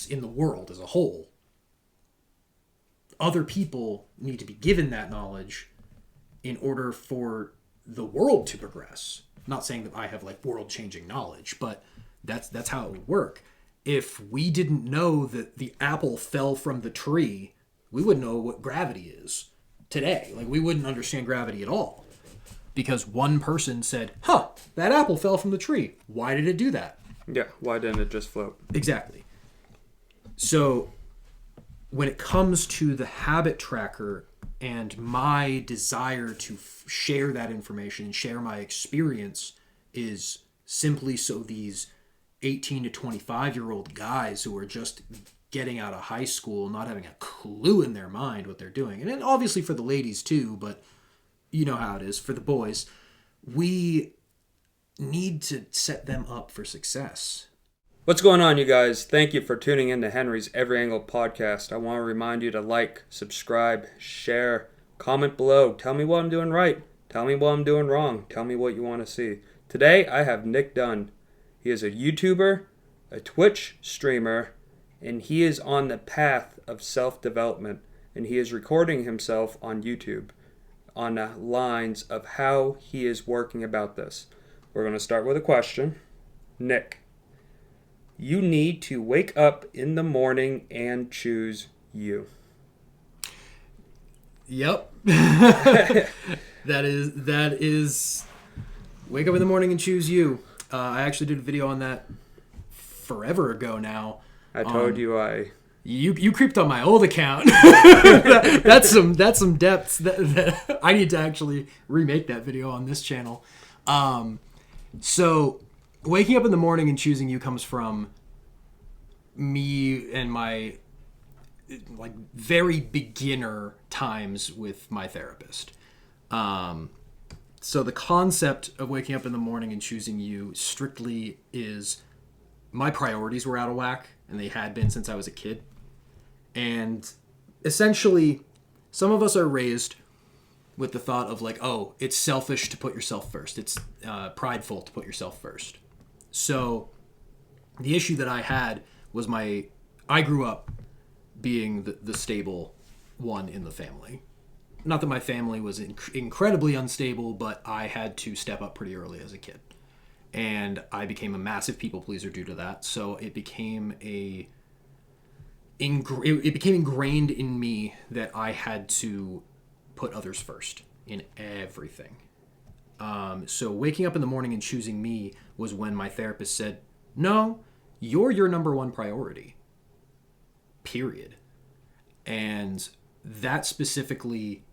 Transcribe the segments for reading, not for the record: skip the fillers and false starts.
us in the world as a whole. Other people need to be given that knowledge in order for the world to progress. I'm not saying that I have like world-changing knowledge, but that's how it would work. If we didn't know that the apple fell from the tree, we wouldn't know what gravity is today. Like, we wouldn't understand gravity at all. Because one person said, that apple fell from the tree. Why did it do that? Yeah, why didn't it just float? Exactly. So, when it comes to the habit tracker and my desire to share that information and share my experience is simply so these 18 to 25-year-old guys who are just getting out of high school, not having a clue in their mind what they're doing. And then obviously for the ladies too, but you know how it is for the boys. We need to set them up for success. What's going on, you guys? Thank you for tuning in to Henry's Every Angle podcast. I want to remind you to like, subscribe, share, comment below. Tell me what I'm doing right. Tell me what I'm doing wrong. Tell me what you want to see. Today, I have Nick Dunn. He is a YouTuber, a Twitch streamer, and he is on the path of self-development. And he is recording himself on YouTube on the lines of how he is working about this. We're going to start with a question. Nick, you need to wake up in the morning and choose you. Yep. That is wake up in the morning and choose you. I actually did a video on that forever ago now. I told you You creeped on my old account. That's some depths that I need to actually remake that video on this channel. So waking up in the morning and choosing you comes from me and my like very beginner times with my therapist. So the concept of waking up in the morning and choosing you strictly is my priorities were out of whack, and they had been since I was a kid. And essentially, some of us are raised with the thought of like, oh, it's selfish to put yourself first. It's prideful to put yourself first. So the issue that I had was I grew up being the stable one in the family. Not that my family was incredibly unstable, but I had to step up pretty early as a kid. And I became a massive people pleaser due to that. So it became ingrained in me that I had to put others first in everything. So waking up in the morning and choosing me was when my therapist said, no, you're your number one priority. Period. And that specifically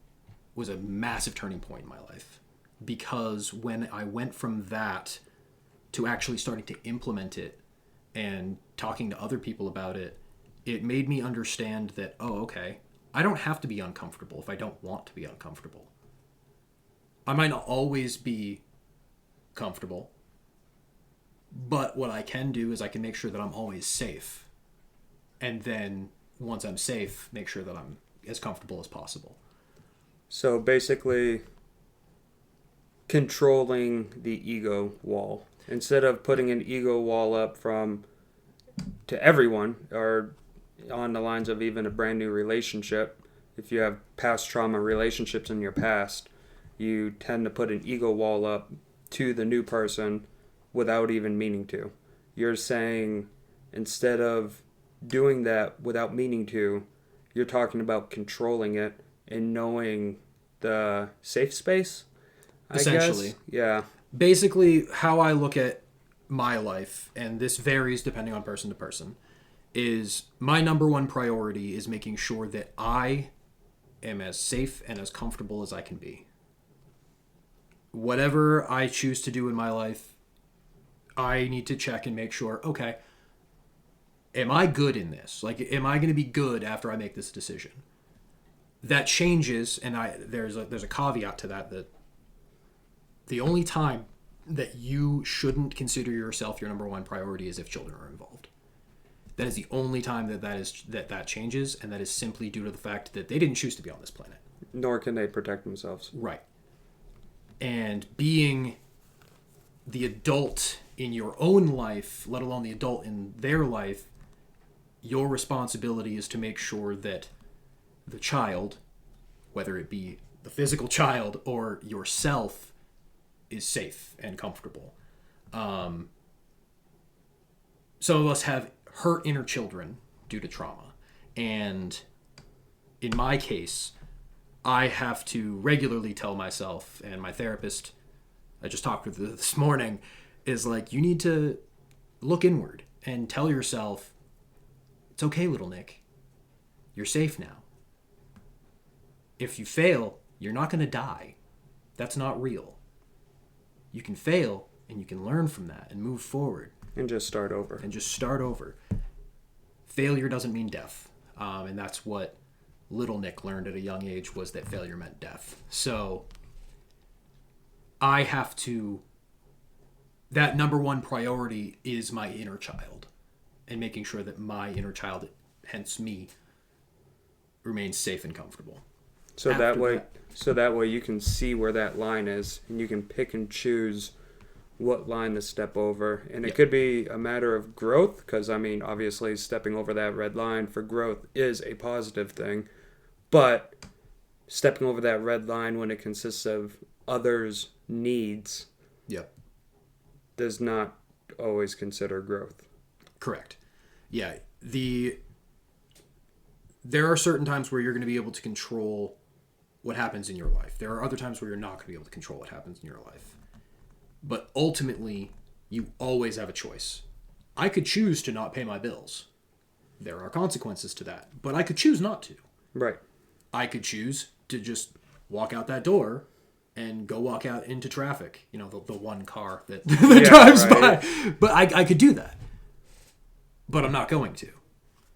was a massive turning point in my life, because when I went from that to actually starting to implement it and talking to other people about it, it made me understand that, oh, okay, I don't have to be uncomfortable if I don't want to be uncomfortable. I might not always be comfortable, but what I can do is I can make sure that I'm always safe. And then once I'm safe, make sure that I'm as comfortable as possible. So basically, controlling the ego wall. Instead of putting an ego wall up to everyone, or on the lines of even a brand new relationship, if you have past trauma relationships in your past, you tend to put an ego wall up to the new person without even meaning to. You're saying instead of doing that without meaning to, you're talking about controlling it and knowing the safe space, essentially. Guess. Yeah. Basically, how I look at my life, and this varies depending on person to person, is my number one priority is making sure that I am as safe and as comfortable as I can be. Whatever I choose to do in my life, I need to check and make sure, okay, am I good in this? Like, am I going to be good after I make this decision? That changes, and there's a caveat to that the only time that you shouldn't consider yourself your number one priority is if children are involved. That is the only time that changes, and that is simply due to the fact that they didn't choose to be on this planet. Nor can they protect themselves. Right. And being the adult in your own life, let alone the adult in their life, your responsibility is to make sure that the child, whether it be the physical child or yourself, is safe and comfortable. Some of us have hurt inner children due to trauma. And in my case, I have to regularly tell myself, and my therapist, I just talked with this morning, is like, you need to look inward and tell yourself, it's okay, little Nick. You're safe now. If you fail, you're not going to die. That's not real. You can fail, and you can learn from that and move forward. And just start over. Failure doesn't mean death. And that's what little Nick learned at a young age, was that failure meant death. So I have to... That number one priority is my inner child. And making sure that my inner child, hence me, remains safe and comfortable. So that way you can see where that line is, and you can pick and choose what line to step over. And it could be a matter of growth, because, I mean, obviously stepping over that red line for growth is a positive thing. But stepping over that red line when it consists of others' needs does not always consider growth. Correct. Yeah. There are certain times where you're going to be able to control what happens in your life. There are other times where you're not going to be able to control what happens in your life. But ultimately, you always have a choice. I could choose to not pay my bills. There are consequences to that. But I could choose not to. Right. I could choose to just walk out that door and go walk out into traffic. You know, the one car that drives by. But I could do that. But I'm not going to.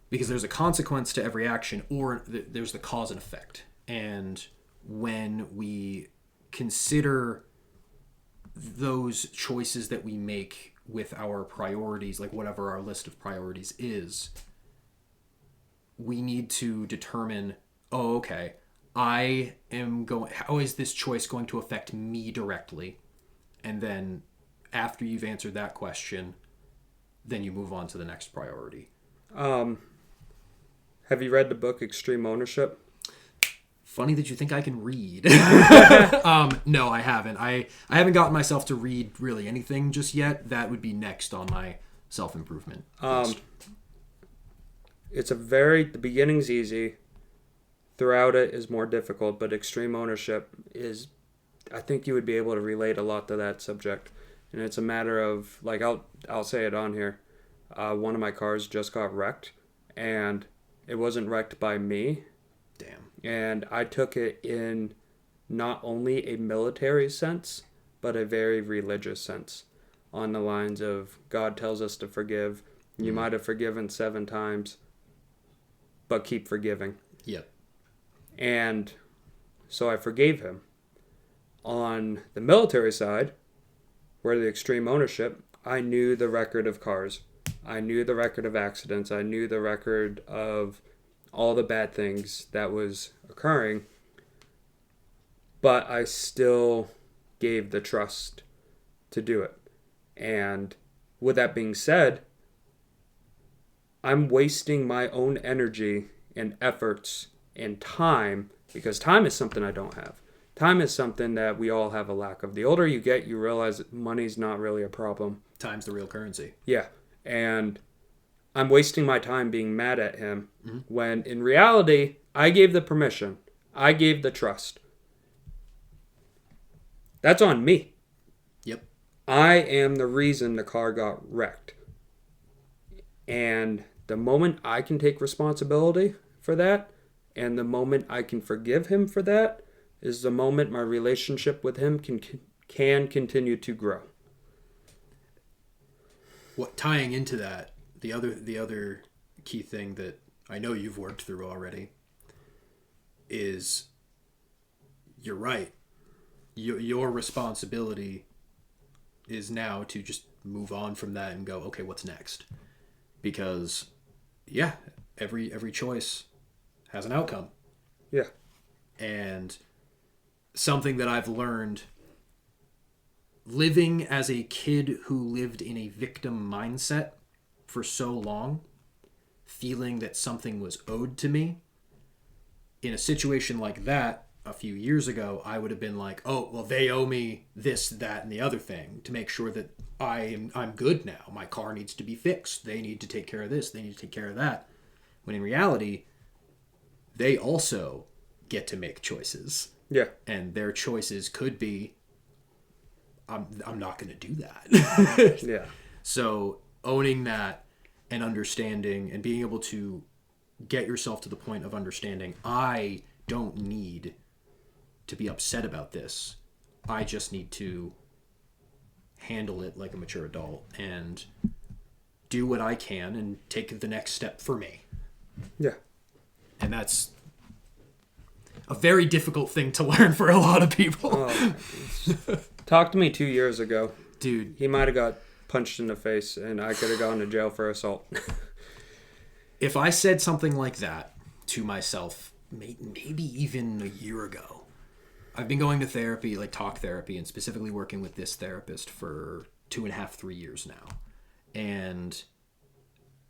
Because there's a consequence to every action, or there's the cause and effect. And when we consider those choices that we make with our priorities, like whatever our list of priorities is, we need to determine, how is this choice going to affect me directly? And then after you've answered that question, then you move on to the next priority. Have you read the book Extreme Ownership? Funny that you think I can read. No, I haven't. I haven't gotten myself to read really anything just yet. That would be next on my self-improvement list. The beginning's easy. Throughout it is more difficult, but Extreme Ownership is, I think you would be able to relate a lot to that subject. And it's a matter of, like, I'll say it on here. One of my cars just got wrecked, and it wasn't wrecked by me. Damn. And I took it in not only a military sense, but a very religious sense. On the lines of, God tells us to forgive. You might have forgiven 7 times, but keep forgiving. Yep. And so I forgave him. On the military side, where the extreme ownership, I knew the record of cars. I knew the record of accidents. I knew the record of all the bad things that was occurring. But I still gave the trust to do it. And with that being said, I'm wasting my own energy and efforts and time, because time is something I don't have. Time is something that we all have a lack of. The older you get, you realize that money's not really a problem. Time's the real currency. Yeah. And I'm wasting my time being mad at him when in reality, I gave the permission. I gave the trust. That's on me. Yep. I am the reason the car got wrecked. And the moment I can take responsibility for that, and the moment I can forgive him for that, is the moment my relationship with him can continue to grow. What tying into that, the other key thing that I know you've worked through already is, you're right. Your responsibility is now to just move on from that and go, okay, what's next? Because, yeah, every choice has an outcome. Yeah. And something that I've learned living as a kid who lived in a victim mindset for so long feeling that something was owed to me. In a situation like that, a few years ago, I would have been like, oh, well, they owe me this, that, and the other thing to make sure that I'm good now. My car needs to be fixed. They need to take care of this. They need to take care of that. When in reality, they also get to make choices. Yeah. And their choices could be, I'm not going to do that. Yeah. So owning that and understanding and being able to get yourself to the point of understanding, I don't need to be upset about this. I just need to handle it like a mature adult and do what I can and take the next step for me. Yeah. And that's a very difficult thing to learn for a lot of people. Oh, talk to me 2 years ago. Dude. He might have got punched in the face and I could have gone to jail for assault. If I said something like that to myself, maybe even a year ago, I've been going to therapy, like talk therapy, and specifically working with this therapist for 2.5, 3 years now. And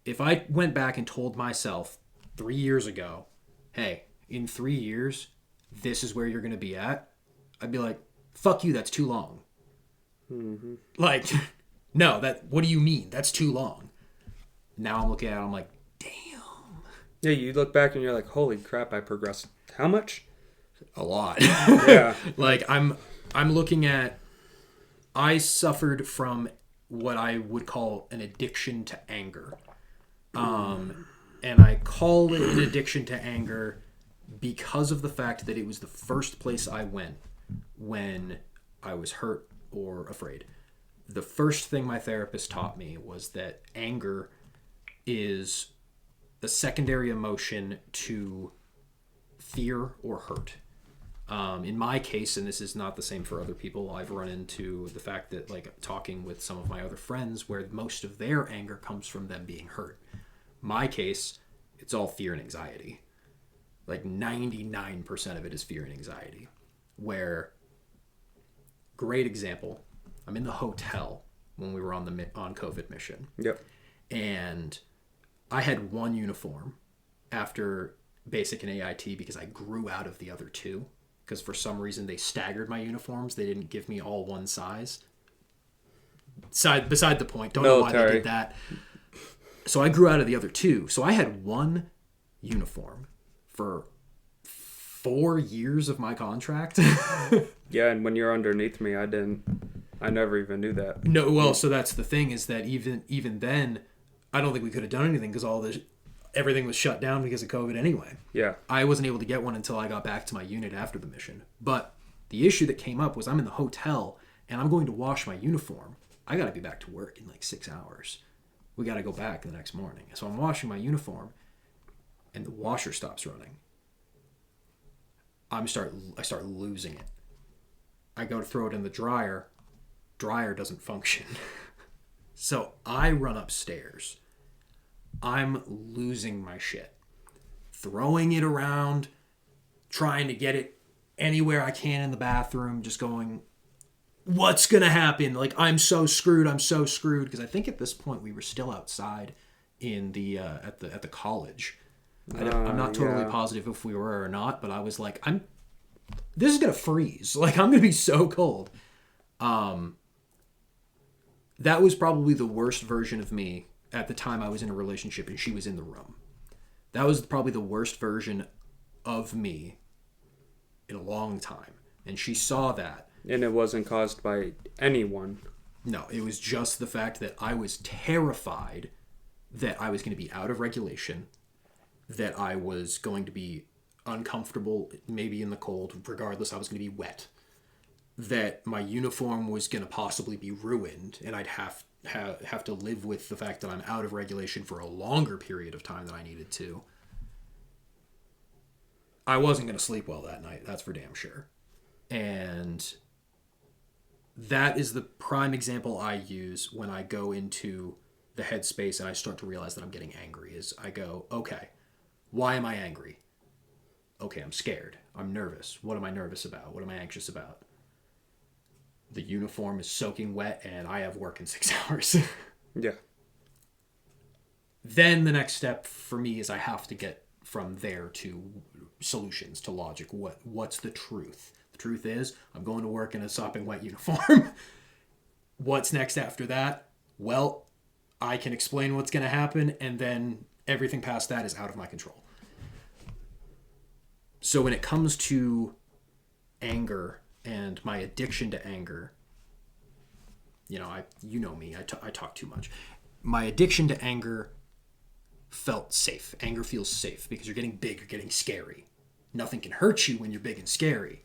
if I went back and told myself 3 years ago, hey, in 3 years, this is where you're going to be at, I'd be like, fuck you, that's too long. Mm-hmm. Like, no, what do you mean? That's too long. Now I'm looking at it, I'm like, damn. Yeah, you look back and you're like, holy crap, I progressed. How much? A lot. Yeah. Like, I'm looking at, I suffered from what I would call an addiction to anger. And I call it an addiction to anger because of the fact that it was the first place I went when I was hurt or afraid. The first thing my therapist taught me was that anger is a secondary emotion to fear or hurt. In my case, and this is not the same for other people, I've run into the fact that, like, talking with some of my other friends where most of their anger comes from them being hurt. My case, it's all fear and anxiety. Like 99% of it is fear and anxiety. Where, great example, I'm in the hotel when we were on COVID mission. Yep. And I had one uniform after basic and AIT because I grew out of the other two. Because for some reason they staggered my uniforms. They didn't give me all one size. Beside the point. Don't know why they did that. So I grew out of the other two. So I had one uniform for 4 years of my contract. Yeah, and when you're underneath me, I never even knew that. No, well, so that's the thing is that even then, I don't think we could have done anything because everything was shut down because of COVID anyway. Yeah. I wasn't able to get one until I got back to my unit after the mission. But the issue that came up was I'm in the hotel and I'm going to wash my uniform. I got to be back to work in like 6 hours. We got to go back the next morning. So I'm washing my uniform and the washer stops running. I start losing it. I go to throw it in the dryer. Dryer doesn't function. So I run upstairs. I'm losing my shit. Throwing it around, trying to get it anywhere I can in the bathroom, just going, what's going to happen? Like, I'm so screwed. Because I think at this point we were still outside in the at the college. I'm not totally positive if we were or not, but I was like, this is going to freeze. Like, I'm going to be so cold. That was probably the worst version of me at the time I was in a relationship and she was in the room. That was probably the worst version of me in a long time. And she saw that. And it wasn't caused by anyone. No, it was just the fact that I was terrified that I was going to be out of regulation, that I was going to be uncomfortable, maybe in the cold, regardless, I was going to be wet, that my uniform was going to possibly be ruined, and I'd have to live with the fact that I'm out of regulation for a longer period of time than I needed to. I wasn't going to sleep well that night, that's for damn sure. And that is the prime example I use when I go into the headspace and I start to realize that I'm getting angry, is I go, okay, why am I angry? Okay, I'm scared. I'm nervous. What am I nervous about? What am I anxious about? The uniform is soaking wet and I have work in 6 hours. Yeah. Then the next step for me is I have to get from there to solutions, to logic. What's the truth? The truth is I'm going to work in a sopping wet uniform. What's next after that? Well, I can explain what's going to happen, and then everything past that is out of my control. So when it comes to anger and my addiction to anger, you know me, I talk too much. My addiction to anger felt safe. Anger feels safe because you're getting big, you're getting scary. Nothing can hurt you when you're big and scary.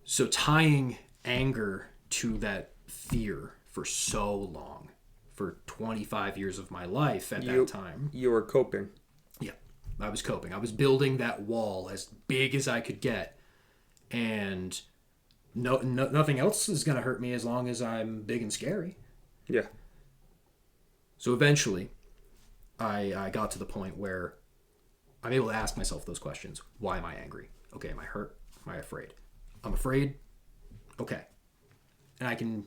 So tying anger to that fear for so long, for 25 years of my life at that time. You were coping. Yeah, I was coping. I was building that wall as big as I could get. And nothing else is going to hurt me as long as I'm big and scary. Yeah. So eventually, I got to the point where I'm able to ask myself those questions. Why am I angry? Okay, am I hurt? Am I afraid? I'm afraid. Okay. And I can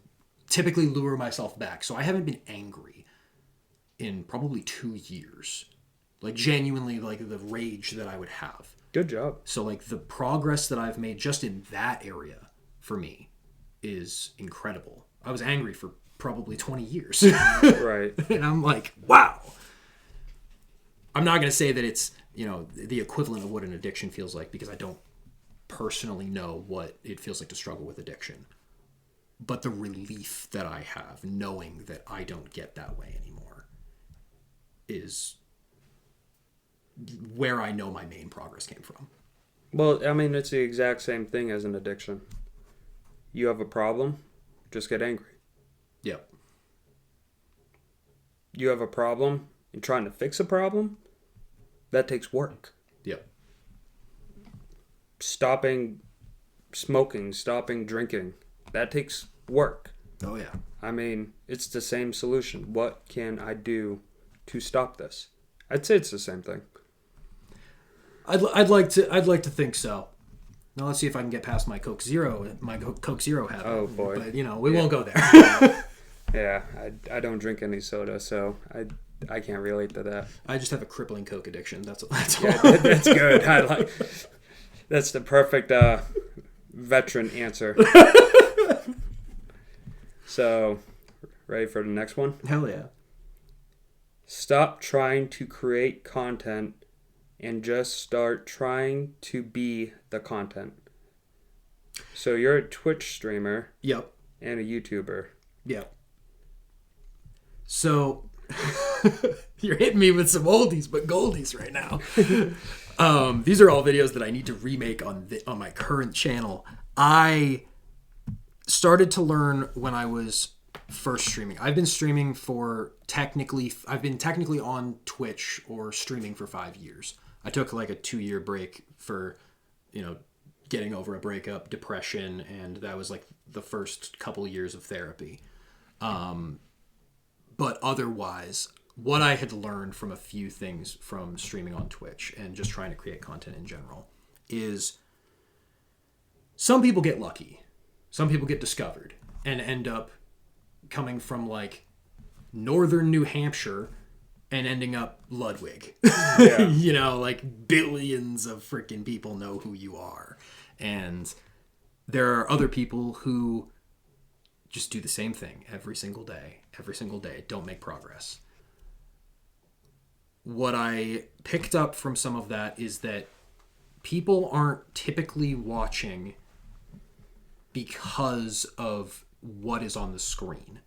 typically lure myself back. So I haven't been angry in probably 2 years. Like genuinely, like the rage that I would have. Good job. So like the progress that I've made just in that area for me is incredible. I was angry for probably 20 years. Right. And I'm like, wow. I'm not going to say that it's, the equivalent of what an addiction feels like because I don't personally know what it feels like to struggle with addiction. But the relief that I have knowing that I don't get that way anymore is where I know my main progress came from. Well, I mean, it's the exact same thing as an addiction. You have a problem, just get angry. Yep. You have a problem and trying to fix a problem, that takes work. Yep. Stopping smoking, stopping drinking, that takes work. Oh yeah. I mean, it's the same solution. What can I do to stop this? I'd say it's the same thing. I'd like to think so. Now let's see if I can get past my Coke Zero habit. Oh boy. But we won't go there. Yeah, I don't drink any soda, so I can't relate to that. I just have a crippling Coke addiction. That's all. Yeah, that's good. That's the perfect veteran answer. So, ready for the next one? Hell yeah. Stop trying to create content and just start trying to be the content. So you're a Twitch streamer. Yep. And a YouTuber. Yep. So you're hitting me with some oldies but goldies right now. These are all videos that I need to remake on my current channel. I started to learn when I was first streaming. I've been streaming I've been technically on Twitch or streaming for 5 years. I took like a 2-year break for, getting over a breakup, depression, and that was like the first couple years of therapy. But otherwise, what I had learned from a few things from streaming on Twitch and just trying to create content in general is some people get lucky. Some people get discovered and end up coming from like northern New Hampshire and ending up Ludwig. Yeah. Like billions of freaking people know who you are. And there are other people who just do the same thing every single day, don't make progress. What I picked up from some of that is that people aren't typically watching because of what is on the screen.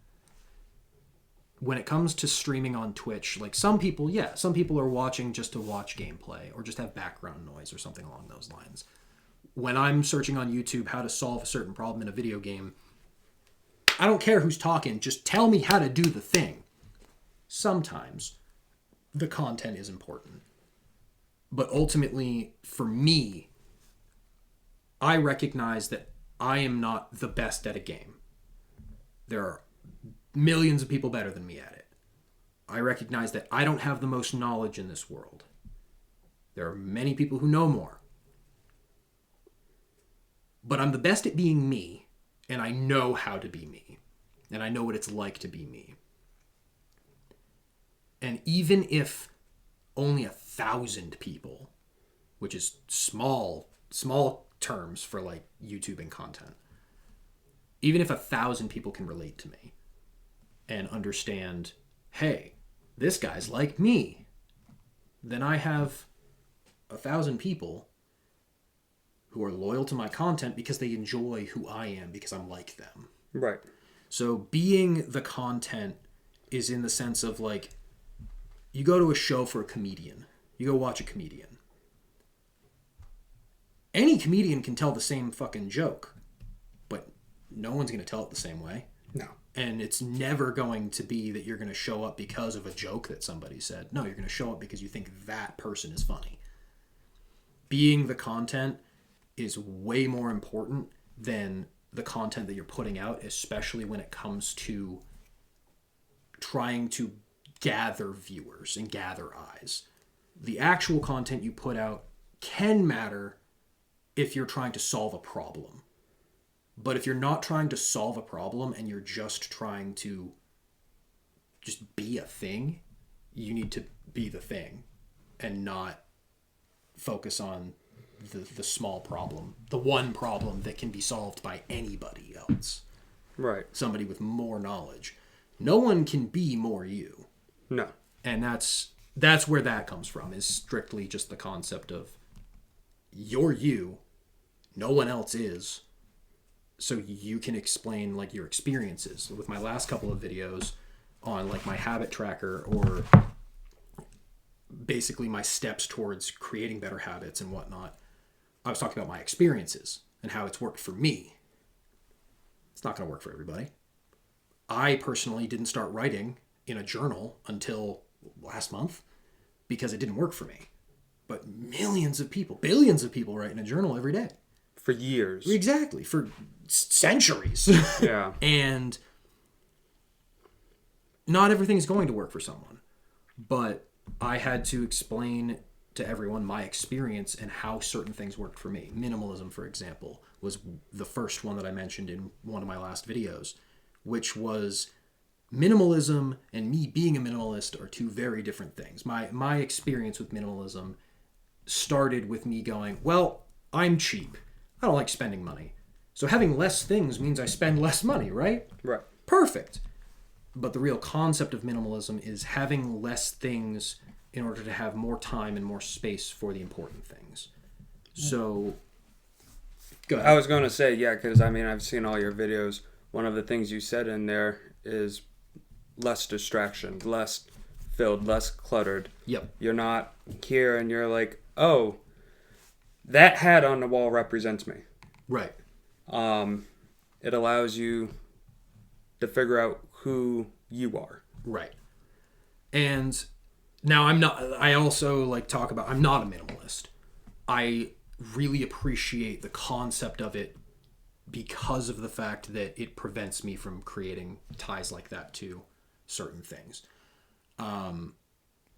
When it comes to streaming on Twitch, like some people are watching just to watch gameplay or just have background noise or something along those lines. When I'm searching on YouTube how to solve a certain problem in a video game, I don't care who's talking, just tell me how to do the thing. Sometimes the content is important. But ultimately, for me, I recognize that I am not the best at a game. There are millions of people better than me at it. I recognize that I don't have the most knowledge in this world. There are many people who know more. But I'm the best at being me, and I know how to be me. And I know what it's like to be me. And even if only 1,000 people, which is small terms for like YouTube and content, even if 1,000 people can relate to me and understand, hey, this guy's like me, then I have 1,000 people who are loyal to my content because they enjoy who I am because I'm like them. Right. So being the content is in the sense of like, you go to a show for a comedian. You go watch a comedian. Any comedian can tell the same fucking joke, but no one's going to tell it the same way. No. And it's never going to be that you're going to show up because of a joke that somebody said. No, you're going to show up because you think that person is funny. Being the content is way more important than the content that you're putting out, especially when it comes to trying to gather viewers and gather eyes. The actual content you put out can matter if you're trying to solve a problem. But if you're not trying to solve a problem and you're just trying to just be a thing, you need to be the thing and not focus on the small problem, the one problem that can be solved by anybody else. Right. Somebody with more knowledge. No one can be more you. No. And that's where that comes from, is strictly just the concept of you're you, no one else is, so you can explain like your experiences. With my last couple of videos on like my habit tracker, or basically my steps towards creating better habits and whatnot, I was talking about my experiences and how it's worked for me. It's not going to work for everybody. I personally didn't start writing in a journal until last month because it didn't work for me. But millions of people, billions of people write in a journal every day. For years. Exactly. For centuries. Yeah. And not everything's going to work for someone. But I had to explain to everyone my experience and how certain things worked for me. Minimalism, for example, was the first one that I mentioned in one of my last videos, which was minimalism and me being a minimalist are two very different things. My experience with minimalism started with me going, well, I'm cheap. I don't like spending money. So having less things means I spend less money, right? Right. Perfect. But the real concept of minimalism is having less things in order to have more time and more space for the important things. So, go ahead. I was going to say, yeah, because I mean, I've seen all your videos. One of the things you said in there is less distraction, less filled, less cluttered. Yep. You're not here and you're like, oh, that hat on the wall represents me. Right. It allows you to figure out who you are. Right. And now I also like talk about, I'm not a minimalist. I really appreciate the concept of it because of the fact that it prevents me from creating ties like that to certain things.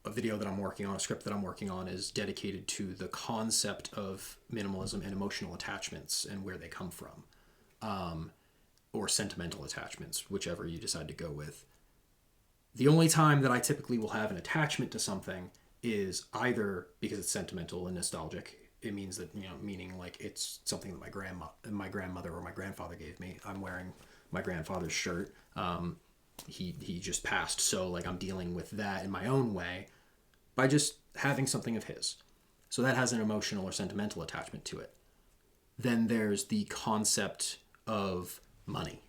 A video that I'm working on, a script that I'm working on, is dedicated to the concept of minimalism and emotional attachments and where they come from. Or sentimental attachments, whichever you decide to go with. The only time that I typically will have an attachment to something is either because it's sentimental and nostalgic. It means that, meaning like it's something that my grandmother or my grandfather gave me. I'm wearing my grandfather's shirt. He just passed, so like I'm dealing with that in my own way by just having something of his. So that has an emotional or sentimental attachment to it. Then there's the concept of money.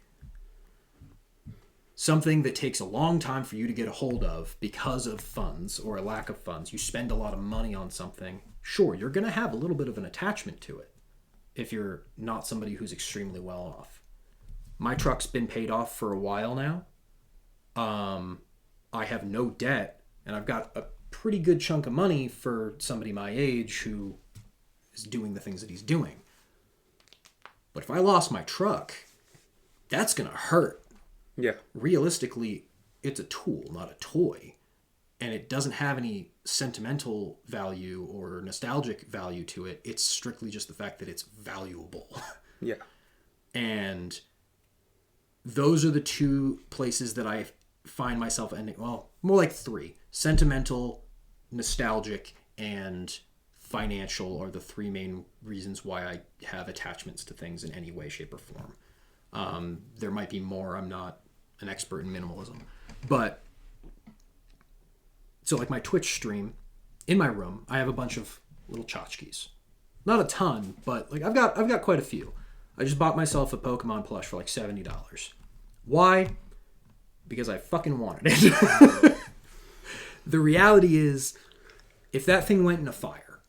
Something that takes a long time for you to get a hold of because of funds or a lack of funds. You spend a lot of money on something. Sure, you're going to have a little bit of an attachment to it if you're not somebody who's extremely well off. My truck's been paid off for a while now. I have no debt, and I've got a pretty good chunk of money for somebody my age who is doing the things that he's doing. But if I lost my truck, that's going to hurt. Yeah. Realistically, it's a tool, not a toy. And it doesn't have any sentimental value or nostalgic value to it. It's strictly just the fact that it's valuable. Yeah. And those are the two places that I find myself ending. Well, more like three. Sentimental, nostalgic, and financial are the three main reasons why I have attachments to things in any way, shape, or form. There might be more. I'm not an expert in minimalism. But, so like my Twitch stream, in my room, I have a bunch of little tchotchkes. Not a ton, but like I've got quite a few. I just bought myself a Pokemon plush for like $70. Why? Because I fucking wanted it. The reality is, if that thing went in a fire,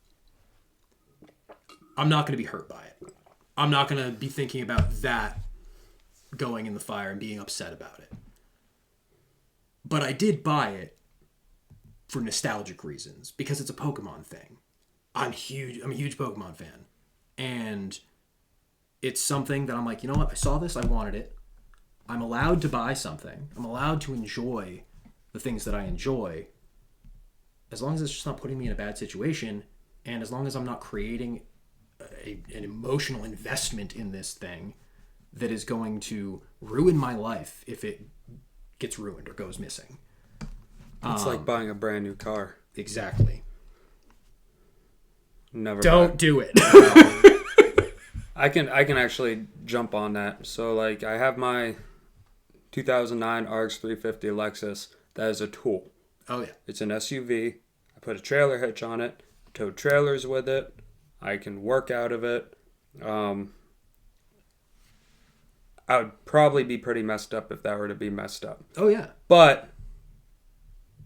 I'm not going to be hurt by it. I'm not going to be thinking about that going in the fire and being upset about it. But I did buy it for nostalgic reasons, because it's a Pokemon thing. I'm a huge Pokemon fan. And it's something that I'm like, you know what? I saw this. I wanted it. I'm allowed to buy something. I'm allowed to enjoy the things that I enjoy, as long as it's just not putting me in a bad situation, and as long as I'm not creating an emotional investment in this thing that is going to ruin my life if it gets ruined or goes missing. It's like buying a brand new car. Exactly. Never. Don't do it. I can actually jump on that. So like I have my 2009 RX 350 Lexus. That is a tool. Oh yeah. It's an SUV. I put a trailer hitch on it. Tow trailers with it. I can work out of it. I would probably be pretty messed up if that were to be messed up. Oh yeah. But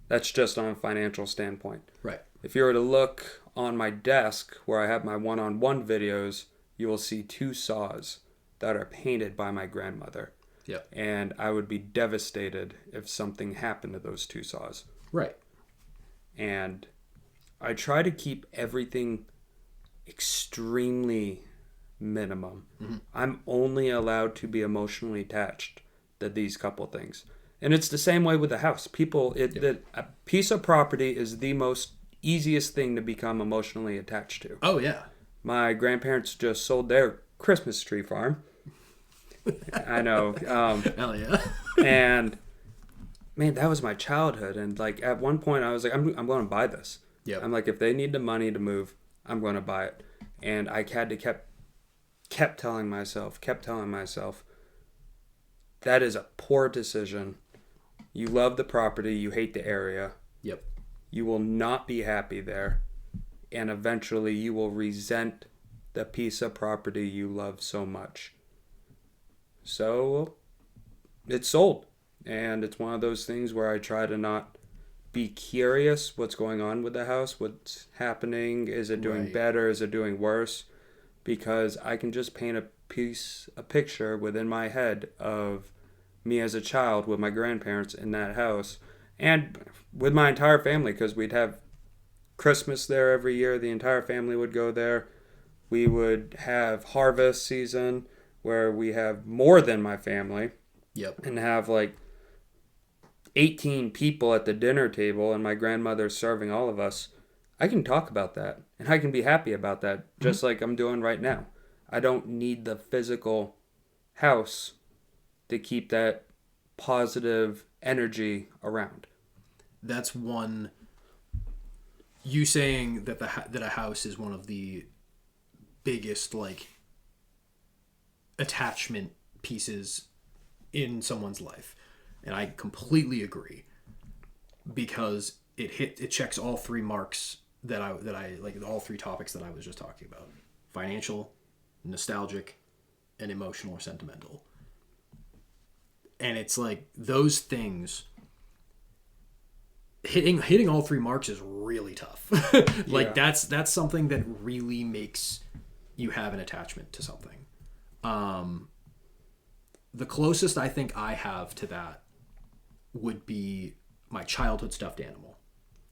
that's just on a financial standpoint. Right. If you were to look on my desk where I have my one-on-one videos, you will see 2 saws that are painted by my grandmother. Yeah. And I would be devastated if something happened to those 2 saws. Right. And I try to keep everything extremely minimum. Mm-hmm. I'm only allowed to be emotionally attached to these couple things. And it's the same way with the house. A piece of property is the most easiest thing to become emotionally attached to. Oh, yeah. My grandparents just sold their Christmas tree farm. I know. Hell yeah. And, man, that was my childhood. And, like, at one point I was like, I'm going to buy this. Yep. I'm like, if they need the money to move, I'm going to buy it. And I had to kept telling myself, that is a poor decision. You love the property. You hate the area. Yep. You will not be happy there. And eventually you will resent the piece of property you love so much. So it's sold. And it's one of those things where I try to not be curious what's going on with the house, what's happening. Is it doing better? Is it doing worse? Because I can just paint a picture within my head of me as a child with my grandparents in that house and with my entire family, because we'd have Christmas there every year. The entire family would go there. We would have harvest season where we have more than my family. Yep. And have like 18 people at the dinner table and my grandmother serving all of us. I can talk about that and I can be happy about that, just like I'm doing right now. I don't need the physical house to keep that positive energy around. That's one. You saying that that a house is one of the biggest like attachment pieces in someone's life, and I completely agree, because it checks all 3 marks that I like, all 3 topics that I was just talking about: financial, nostalgic, and emotional or sentimental. And it's like those things hitting all 3 marks is really tough. Like that's something that really makes you have an attachment to something. The closest I think I have to that would be my childhood stuffed animal.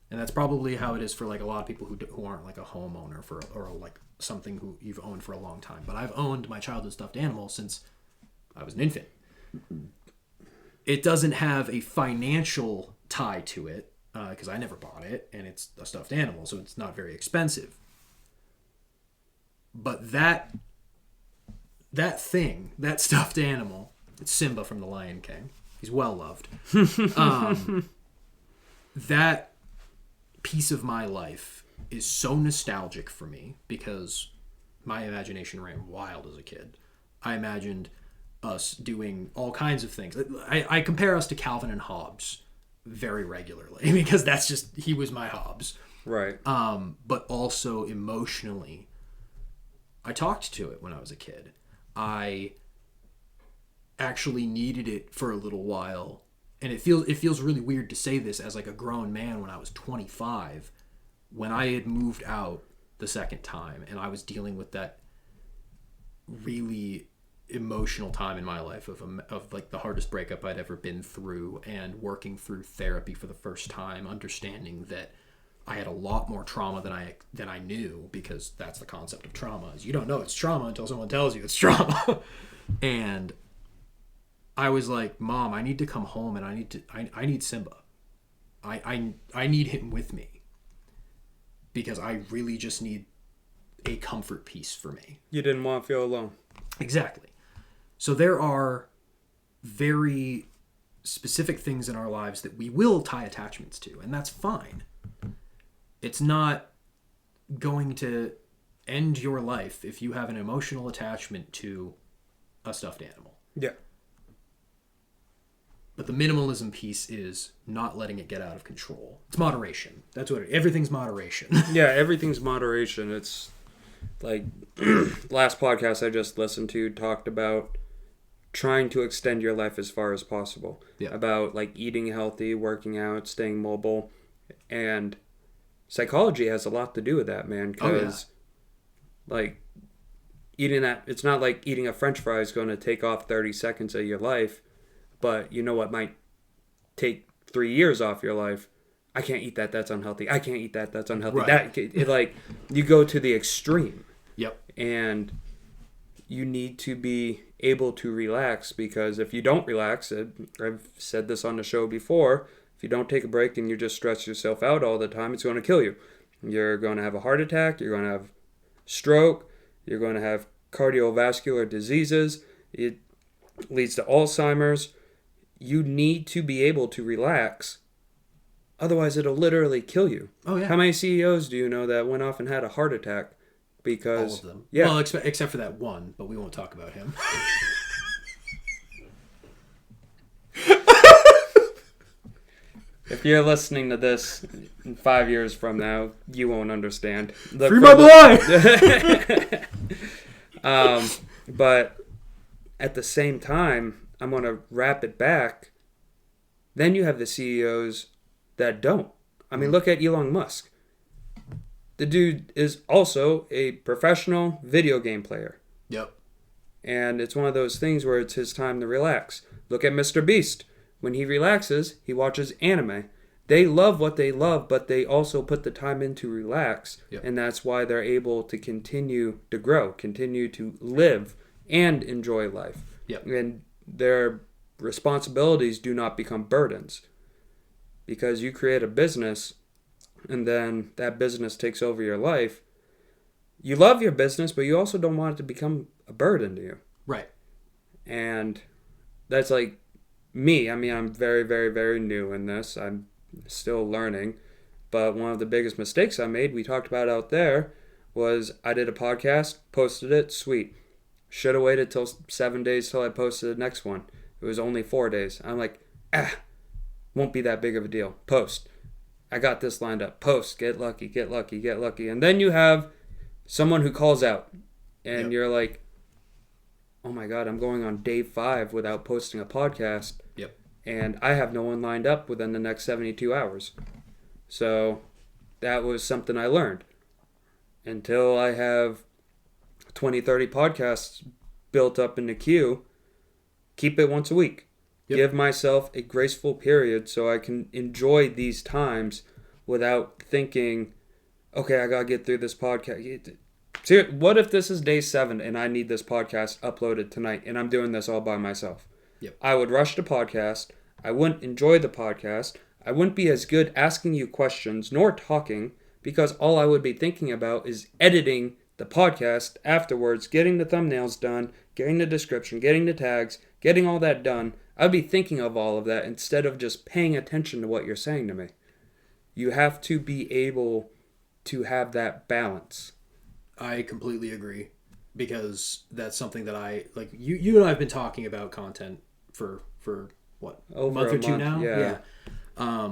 And that's probably how it is for like a lot of people who aren't like a homeowner or like something who you've owned for a long time. But I've owned my childhood stuffed animal since I was an infant. It doesn't have a financial tie to it because I never bought it, and it's a stuffed animal, so it's not very expensive. But that stuffed animal, it's Simba from The Lion King. He's well loved. That piece of my life is so nostalgic for me because my imagination ran wild as a kid. I imagined us doing all kinds of things. I compare us to Calvin and Hobbes very regularly because that's just, he was my Hobbes. Right. But also emotionally, I talked to it when I was a kid. I actually needed it for a little while. And it feels really weird to say this as like a grown man when I was 25, when I had moved out the second time and I was dealing with that really emotional time in my life of like the hardest breakup I'd ever been through, and working through therapy for the first time, understanding that I had a lot more trauma than I knew, because that's the concept of trauma, is you don't know it's trauma until someone tells you it's trauma. And I was like, Mom, I need to come home, and I need Simba. I need him with me, because I really just need a comfort piece for me. You didn't want to feel alone. Exactly. So there are very specific things in our lives that we will tie attachments to, and that's fine. It's not going to end your life if you have an emotional attachment to a stuffed animal. Yeah. But the minimalism piece is not letting it get out of control. It's moderation. That's what everything's moderation. Yeah, everything's moderation. It's like last podcast I just listened to talked about trying to extend your life as far as possible. Yeah. About like eating healthy, working out, staying mobile, and psychology has a lot to do with that, man. Because like eating that, it's not like eating a French fry is going to take off 30 seconds of your life, but you know what might take 3 years off your life? I can't eat that. That's unhealthy. I can't eat that. That's unhealthy. Right. Like you go to the extreme. Yep. And you need to be able to relax, because if you don't relax, I've said this on the show before, if you don't take a break and you just stress yourself out all the time, it's going to kill you. You're going to have a heart attack. You're going to have stroke. You're going to have cardiovascular diseases. It leads to Alzheimer's. You need to be able to relax. Otherwise, it'll literally kill you. Oh, yeah. How many CEOs do you know that went off and had a heart attack? Because all of them. Yeah. Well, except for that one, but we won't talk about him. If you're listening to this 5 years from now, you won't understand. Free my boy! But at the same time, I'm going to wrap it back. Then you have the CEOs that don't. I mean, look at Elon Musk. The dude is also a professional video game player. Yep. And it's one of those things where it's his time to relax. Look at Mr. Beast. When he relaxes, he watches anime. They love what they love, but they also put the time in to relax. Yep. And that's why they're able to continue to grow, continue to live, and enjoy life. Yep. And their responsibilities do not become burdens. Because you create a business, and then that business takes over your life. You love your business, but you also don't want it to become a burden to you. Right. And that's like me. I mean, I'm very, very, very new in this. I'm still learning. But one of the biggest mistakes I made, we talked about out there, was I did a podcast, posted it, sweet. Should have waited till 7 days till I posted the next one. It was only 4 days. I'm like, won't be that big of a deal. Post. I got this lined up. Post. Get lucky, get lucky, get lucky. And then you have someone who calls out. And you're like, oh my God, I'm going on day 5 without posting a podcast. Yep. And I have no one lined up within the next 72 hours. So that was something I learned. Until I have 20, 30 podcasts built up in the queue, keep it once a week. Yep. Give myself a graceful period so I can enjoy these times without thinking, okay, I got to get through this podcast. What if this is day 7 and I need this podcast uploaded tonight and I'm doing this all by myself? Yep. I would rush the podcast. I wouldn't enjoy the podcast. I wouldn't be as good asking you questions nor talking, because all I would be thinking about is editing the podcast afterwards, getting the thumbnails done, getting the description, getting the tags, getting all that done. I'd be thinking of all of that instead of just paying attention to what you're saying to me. You have to be able to have that balance. I completely agree, because that's something that I like. You and I have been talking about content for what, Over a month a or two month, now. yeah.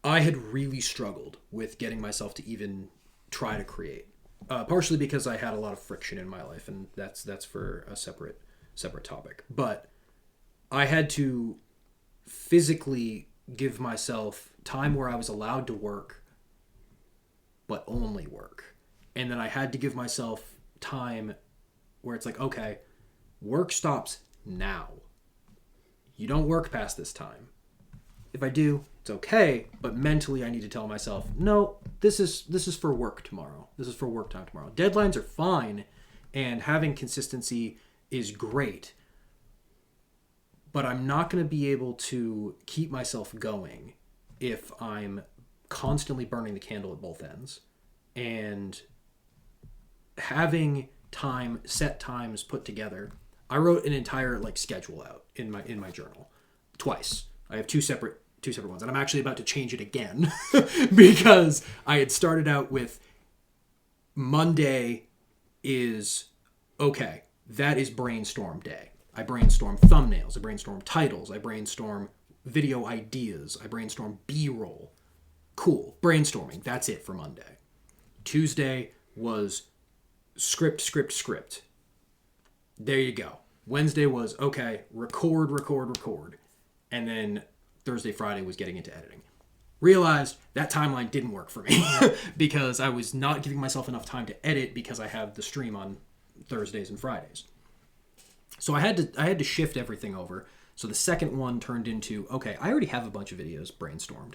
I had really struggled with getting myself to even try to create, partially because I had a lot of friction in my life, and that's for a separate topic. But I had to physically give myself time where I was allowed to work, but only work. And then I had to give myself time where it's like, okay, work stops now. You don't work past this time. If I do, it's okay, but mentally I need to tell myself, no, this is for work tomorrow. This is for work time tomorrow. Deadlines are fine, and having consistency is great, but I'm not going to be able to keep myself going if I'm constantly burning the candle at both ends. And having set times put together, I wrote an entire schedule out in my journal twice. I have two separate ones, and I'm actually about to change it again because I had started out with Monday is okay. That is brainstorm day. I brainstorm thumbnails. I brainstorm titles. I brainstorm video ideas. I brainstorm B-roll. Cool. Brainstorming. That's it for Monday. Tuesday was script. There you go. Wednesday was, okay, record. And then Thursday, Friday was getting into editing. Realized that timeline didn't work for me because I was not giving myself enough time to edit because I have the stream on Thursdays and Fridays. So I had to shift everything over. So the second one turned into, okay, I already have a bunch of videos brainstormed.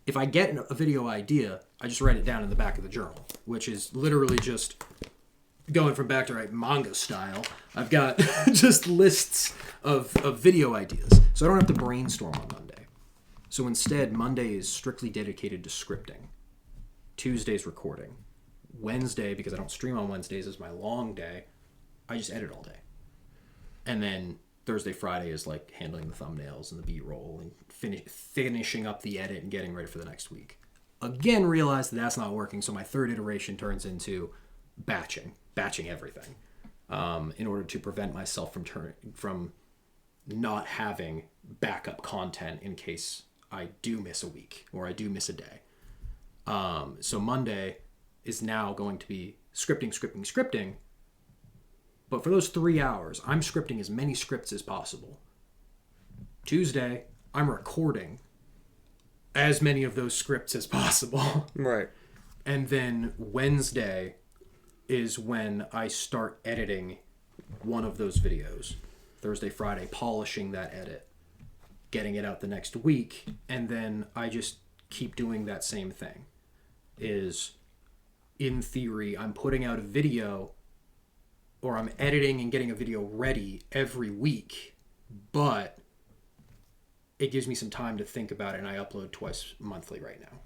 If I get a video idea, I just write it down in the back of the journal, which is literally just going from back to right manga style. I've got just lists of video ideas, so I don't have to brainstorm on Monday. So instead, Monday is strictly dedicated to scripting. Tuesday's recording. Wednesday, because I don't stream on Wednesdays, is my long day. I just edit all day. And then Thursday, Friday is handling the thumbnails and the B-roll and finishing up the edit and getting ready for the next week. Again, realized that that's not working, so my third iteration turns into batching everything, in order to prevent myself from not having backup content in case I do miss a week or I do miss a day. So Monday is now going to be scripting. But for those 3 hours, I'm scripting as many scripts as possible. Tuesday, I'm recording as many of those scripts as possible. Right. And then Wednesday is when I start editing one of those videos. Thursday, Friday, polishing that edit, getting it out the next week, and then I just keep doing that same thing. Is, in theory, I'm putting out a video, or I'm editing and getting a video ready every week, but it gives me some time to think about it, and I upload twice monthly right now.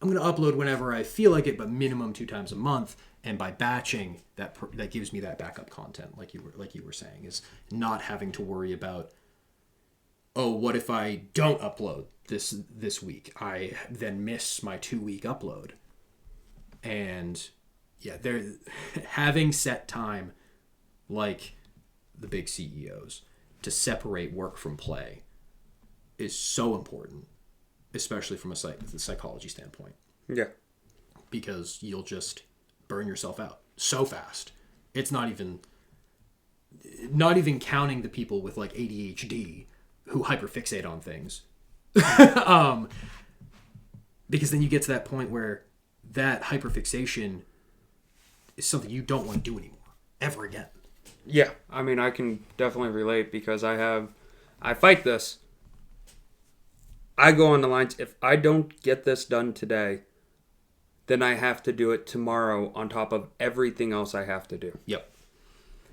I'm going to upload whenever I feel like it, but minimum 2 times a month. And by batching, that gives me that backup content, like you were saying, is not having to worry about, oh, what if I don't upload this week? I then miss my 2-week upload. And yeah, they're having set time, like the big CEOs, to separate work from play is so important, especially from a psychology standpoint. Yeah. Because you'll just burn yourself out so fast. It's not even counting the people with ADHD who hyperfixate on things. Because then you get to that point where that hyperfixation is something you don't want to do anymore, ever again. Yeah, I mean, I can definitely relate because I fight this. I go on the lines, if I don't get this done today, then I have to do it tomorrow on top of everything else I have to do. Yep.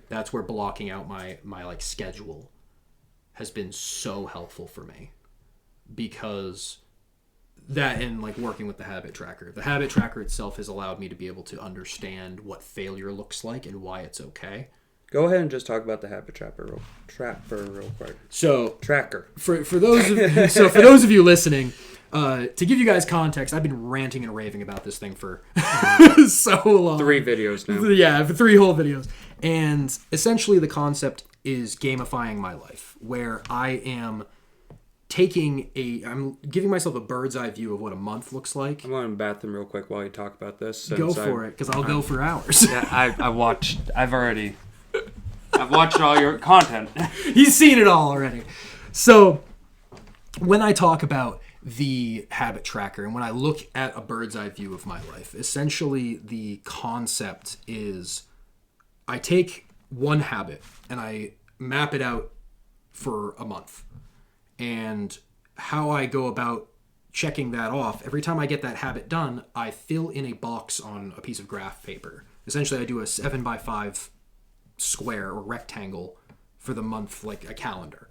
That's where blocking out my schedule has been so helpful for me. Because that, and working with the habit tracker. The habit tracker itself has allowed me to be able to understand what failure looks like and why it's okay. Go ahead and just talk about the habit tracker real quick. So tracker. For those of you listening, To give you guys context, I've been ranting and raving about this thing for so long. 3 videos now. Yeah, for 3 whole videos. And essentially the concept is gamifying my life, where I am I'm giving myself a bird's eye view of what a month looks like. I'm going to the bathroom real quick while you talk about this. Go for it, because I'll go for hours. Yeah, I've watched all your content. He's seen it all already. So when I talk about the habit tracker and when I look at a bird's eye view of my life, essentially the concept is I take one habit and I map it out for a month. And how I go about checking that off, every time I get that habit done, I fill in a box on a piece of graph paper. Essentially, I do a 7x5 square or rectangle for the month, like a calendar.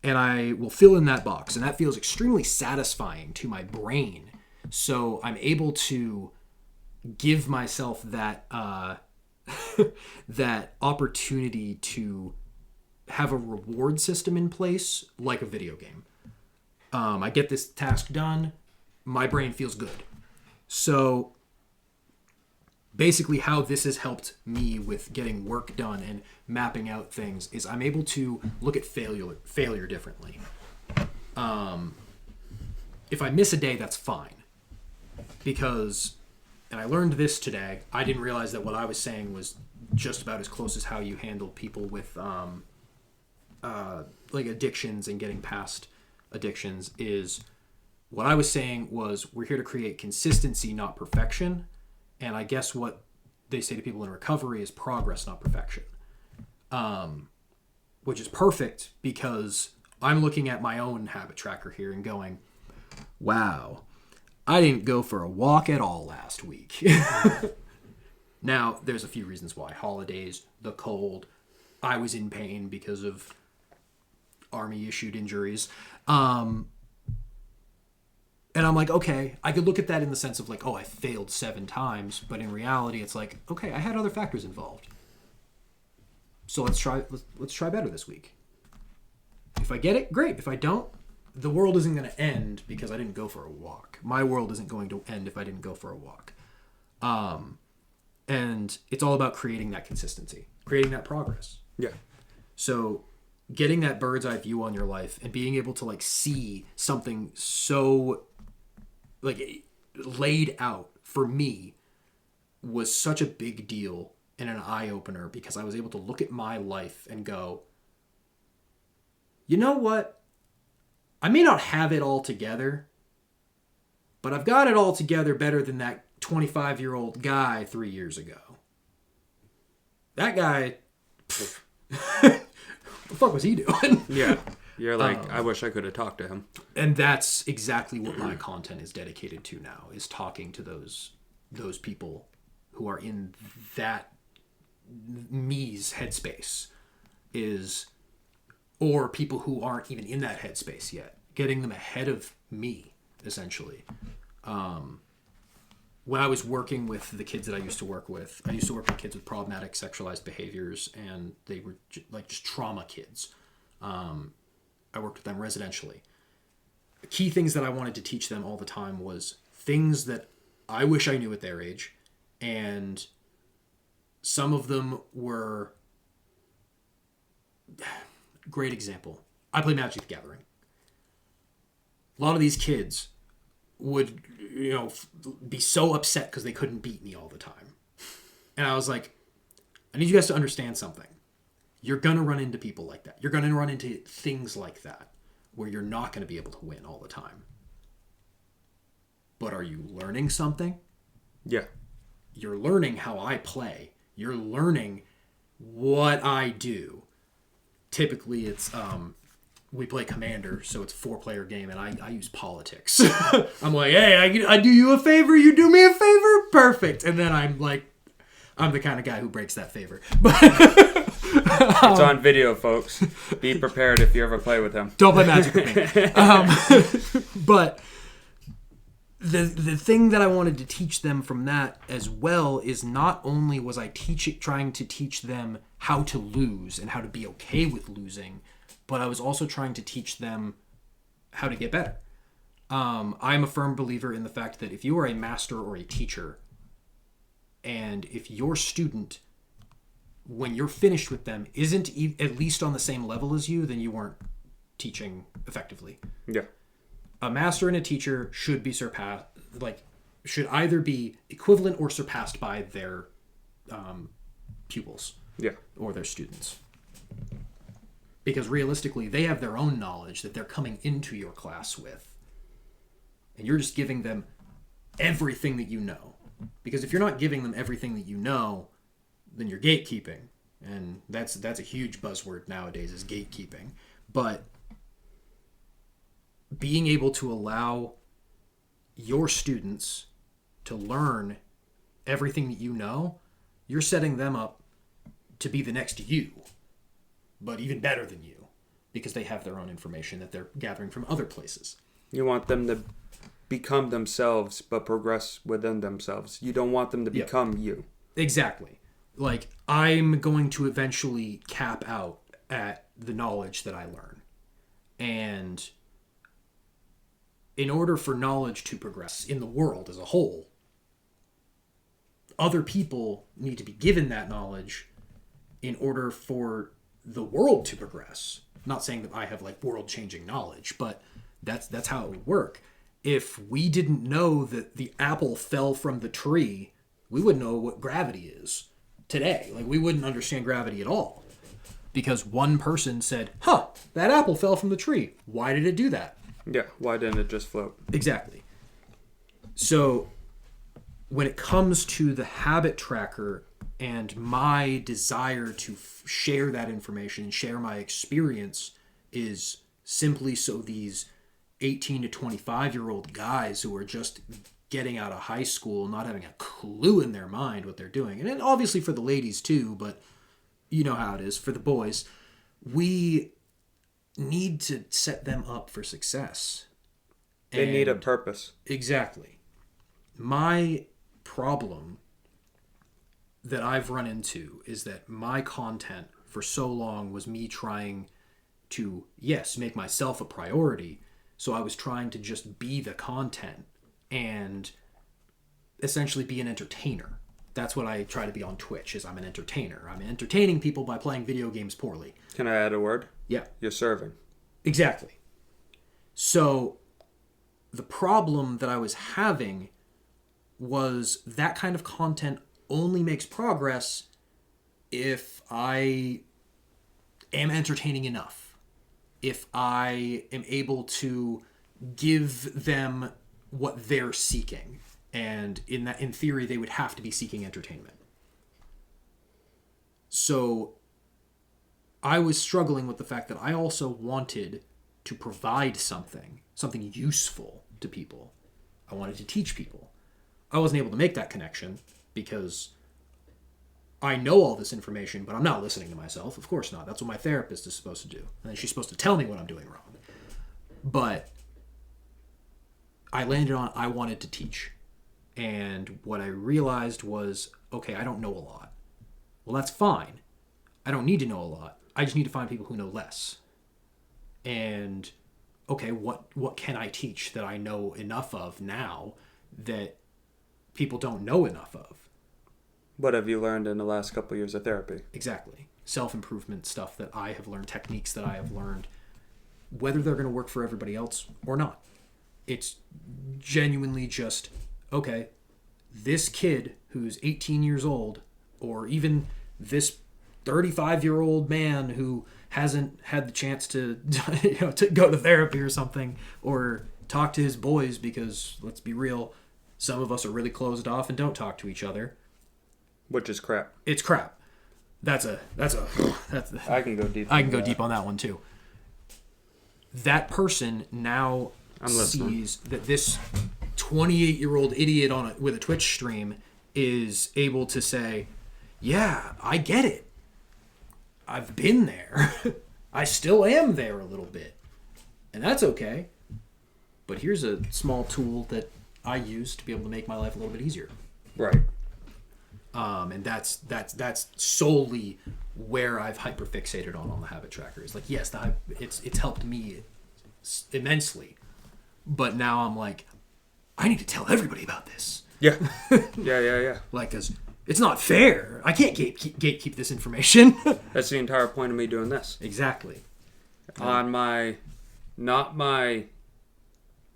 And I will fill in that box, and that feels extremely satisfying to my brain. So I'm able to give myself that that opportunity to have a reward system in place, like a video game. I get this task done, my brain feels good. So basically how this has helped me with getting work done and mapping out things is I'm able to look at failure differently. If I miss a day, that's fine. Because, and I learned this today, I didn't realize that what I was saying was just about as close as how you handle people with like addictions and getting past addictions. Is what I was saying was we're here to create consistency, not perfection. And I guess what they say to people in recovery is progress, not perfection. Which is perfect because I'm looking at my own habit tracker here and going, wow, I didn't go for a walk at all last week. Now, there's a few reasons why. Holidays, the cold, I was in pain because of Army-issued injuries. And I'm like, okay, I could look at that in the sense of like, oh, I failed 7 times. But in reality, it's like, okay, I had other factors involved. So let's try better this week. If I get it, great. If I don't, the world isn't going to end because I didn't go for a walk. My world isn't going to end if I didn't go for a walk. And it's all about creating that consistency, creating that progress. Yeah. So getting that bird's eye view on your life and being able to like see something so like laid out for me was such a big deal and an eye opener because I was able to look at my life and go, you know what? I may not have it all together, but I've got it all together better than that 25-year-old guy 3 years ago. That guy, what the fuck was he doing? Yeah. You're like, I wish I could have talked to him. And that's exactly what my content is dedicated to now, is talking to those people who are in that me's headspace, or people who aren't even in that headspace yet, getting them ahead of me, essentially. When I was working with the kids that I used to work with kids with problematic sexualized behaviors, and they were just trauma kids. I worked with them residentially. The key things that I wanted to teach them all the time was things that I wish I knew at their age, and some of them were... Great example. I play Magic the Gathering. A lot of these kids would, be so upset because they couldn't beat me all the time. And I was like, I need you guys to understand something. You're going to run into people like that. You're going to run into things like that where you're not going to be able to win all the time. But are you learning something? Yeah. You're learning how I play. You're learning what I do. Typically, it's we play Commander, so it's a 4-player game, and I use politics. I'm like, hey, I do you a favor, you do me a favor, perfect. And then I'm the kind of guy who breaks that favor. But it's on video, folks. Be prepared if you ever play with him. Don't play Magic with me. But the thing that I wanted to teach them from that as well is not only was I trying to teach them how to lose and how to be okay with losing, but I was also trying to teach them how to get better. I'm a firm believer in the fact that if you are a master or a teacher, and if your student, when you're finished with them, isn't at least on the same level as you, then you weren't teaching effectively. Yeah. A master and a teacher should be should either be equivalent or surpassed by their pupils. Yeah. Or their students. Because realistically, they have their own knowledge that they're coming into your class with. And you're just giving them everything that you know. Because if you're not giving them everything that you know, then you're gatekeeping. And that's a huge buzzword nowadays, is gatekeeping. But being able to allow your students to learn everything that you know, you're setting them up to be the next you, but even better than you, because they have their own information that they're gathering from other places. You want them to become themselves, but progress within themselves. You don't want them to become you. Exactly. Like, I'm going to eventually cap out at the knowledge that I learn. And in order for knowledge to progress in the world as a whole, other people need to be given that knowledge in order for the world to progress. I'm not saying that I have like world-changing knowledge, but that's how it would work. If we didn't know that the apple fell from the tree, we wouldn't know what gravity is today. Like, we wouldn't understand gravity at all. Because one person said, that apple fell from the tree. Why did it do that? Yeah, why didn't it just float? Exactly. So when it comes to the habit tracker and my desire to share that information and share my experience is simply so these 18 to 25-year-old guys who are just getting out of high school, not having a clue in their mind what they're doing. And then obviously for the ladies too, but you know how it is for the boys. We need to set them up for success. They need a purpose. Exactly. My problem that I've run into is that my content for so long was me trying to, yes, make myself a priority. So I was trying to just be the content and essentially be an entertainer. That's what I try to be on Twitch, is I'm an entertainer. I'm entertaining people by playing video games poorly. Can I add a word? Yeah. You're serving. Exactly. So the problem that I was having was that kind of content only makes progress if I am entertaining enough. If I am able to give them what they're seeking. And in theory, they would have to be seeking entertainment. So I was struggling with the fact that I also wanted to provide something useful to people. I wanted to teach people. I wasn't able to make that connection because I know all this information, but I'm not listening to myself. Of course not. That's what my therapist is supposed to do. And then she's supposed to tell me what I'm doing wrong. But I landed on I wanted to teach. And what I realized was, okay, I don't know a lot. Well, that's fine. I don't need to know a lot. I just need to find people who know less. And, okay, what can I teach that I know enough of now that people don't know enough of? What have you learned in the last couple of years of therapy? Exactly. Self-improvement stuff that I have learned, techniques that I have learned, whether they're going to work for everybody else or not. It's genuinely just, okay, this kid who's 18 years old, or even this 35-year-old man who hasn't had the chance to, to go to therapy or something, or talk to his boys, because let's be real, some of us are really closed off and don't talk to each other. Which is crap. It's crap. That's I can go deep. I can go deep on that one too. That person now sees that this 28-year-old idiot with a Twitch stream is able to say, yeah, I get it. I've been there. I still am there a little bit. And that's okay. But here's a small tool that I use to be able to make my life a little bit easier. Right. And that's solely where I've hyperfixated on the habit tracker. It's like, yes, it's helped me immensely, But now I'm like, I need to tell everybody about this. Yeah. Yeah. Like, because it's not fair. I can't gatekeep this information. That's the entire point of me doing this. Exactly. On my, not my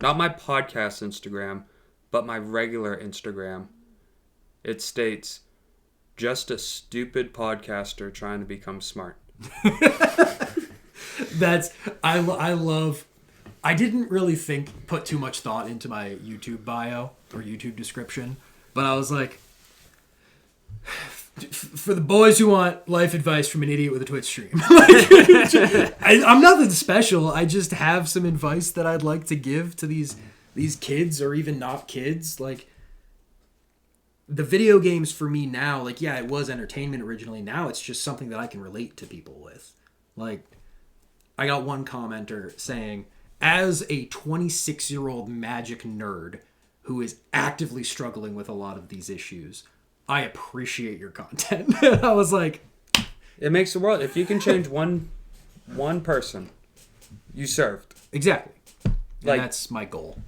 podcast Instagram, but my regular Instagram, it states, just a stupid podcaster trying to become smart. I didn't really put too much thought into my YouTube bio or YouTube description, but I was like, for the boys who want life advice from an idiot with a Twitch stream. I'm nothing special. I just have some advice that I'd like to give to these kids, or even not kids. Like, the video games for me now, like, yeah, it was entertainment originally. Now it's just something that I can relate to people with. Like, I got one commenter saying, as a 26-year-old Magic nerd who is actively struggling with a lot of these issues, I appreciate your content. I was like, it makes the world. If you can change one person, you served. Exactly. Like, and that's my goal.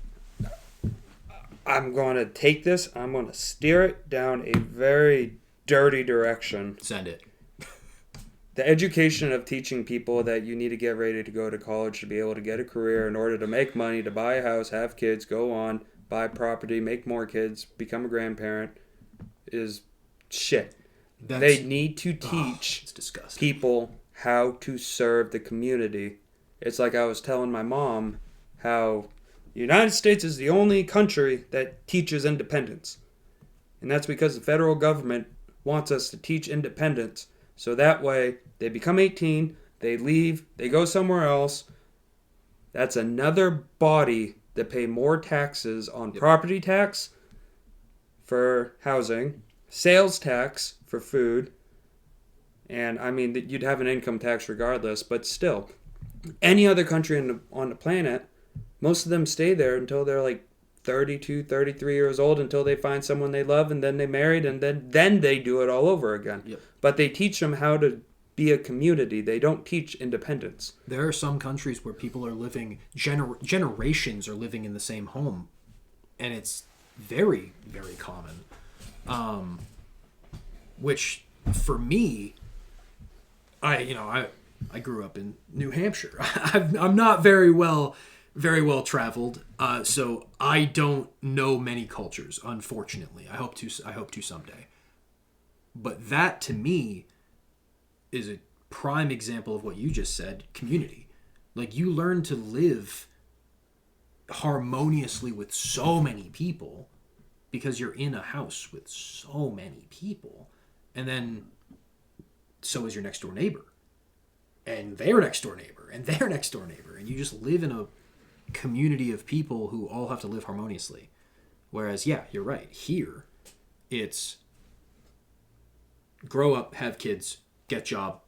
I'm going to take this, I'm going to steer it down a very dirty direction. Send it. The education of teaching people that you need to get ready to go to college to be able to get a career in order to make money, to buy a house, have kids, go on, buy property, make more kids, become a grandparent, is shit. They need to teach people how to serve the community. It's like I was telling my mom how the United States is the only country that teaches independence. And that's because the federal government wants us to teach independence. So that way, they become 18, they leave, they go somewhere else. That's another body that pay more taxes on property tax for housing, sales tax for food, and I mean, you'd have an income tax regardless, but still, any other country on the planet, most of them stay there until they're like 32, 33 years old, until they find someone they love, and then they married, and then they do it all over again. Yep. But they teach them how to be a community. They don't teach independence. There are some countries where people are living, generations are living in the same home, and it's very, very common. Which, for me, I grew up in New Hampshire. I'm not very well traveled, so I don't know many cultures, unfortunately. I hope to someday. But that, to me, is a prime example of what you just said, community. Like, you learn to live harmoniously with so many people because you're in a house with so many people. And then so is your next door neighbor. And their next door neighbor. And their next door neighbor. And you just live in a community of people who all have to live harmoniously. Whereas, yeah, you're right. Here, it's grow up, have kids, get job,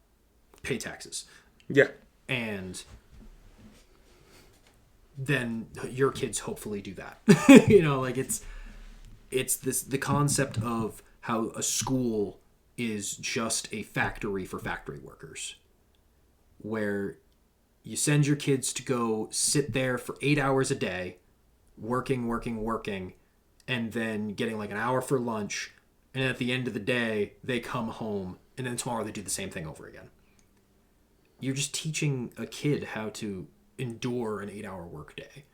pay taxes. Yeah. And then your kids hopefully do that. Like, it's the concept of how a school is just a factory for factory workers, where you send your kids to go sit there for 8 hours a day, working, and then getting like an hour for lunch, and at the end of the day, they come home, and then tomorrow they do the same thing over again. You're just teaching a kid how to endure an 8-hour workday.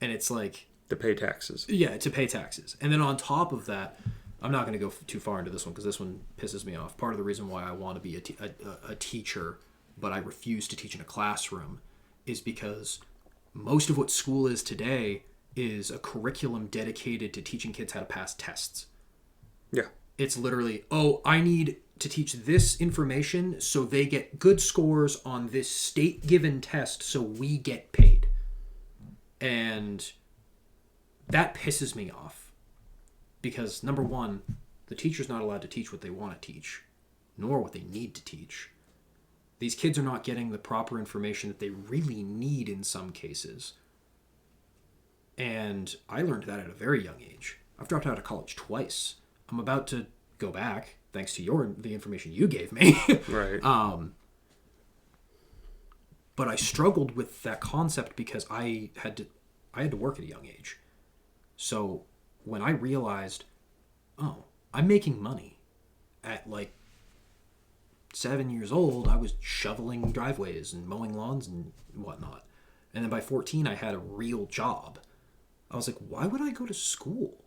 And it's like... to pay taxes. Yeah, to pay taxes. And then on top of that, I'm not going to go too far into this one because this one pisses me off. Part of the reason why I want to be a teacher, but I refuse to teach in a classroom, is because most of what school is today is a curriculum dedicated to teaching kids how to pass tests. Yeah. It's literally, I need to teach this information so they get good scores on this state-given test so we get paid. And that pisses me off. Because, number one, the teacher's not allowed to teach what they want to teach, nor what they need to teach. These kids are not getting the proper information that they really need in some cases. And I learned that at a very young age. I've dropped out of college twice. I'm about to go back, thanks to the information you gave me. Right. But I struggled with that concept because I had to I had to work at a young age. So when I realized, oh, I'm making money at like 7 years old, I was shoveling driveways and mowing lawns and whatnot. And then by 14, I had a real job. I was like, why would I go to school?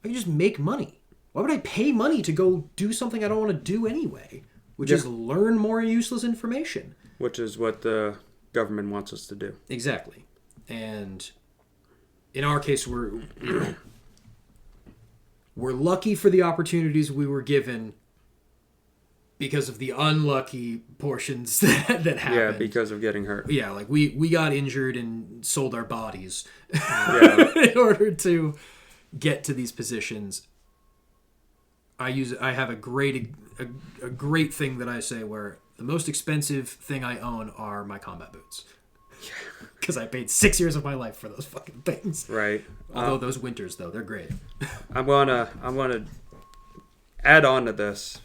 I can just make money. Why would I pay money to go do something I don't want to do anyway? Which is learn more useless information. Which is what the government wants us to do. Exactly. And in our case, we're lucky for the opportunities we were given because of the unlucky portions that happened. Yeah, because of getting hurt. Yeah, like we got injured and sold our bodies in order to get to these positions. I have a great thing that I say where the most expensive thing I own are my combat boots. Because I paid 6 years of my life for those fucking things. Right. Although those winters, though, they're great. I'm gonna add on to this.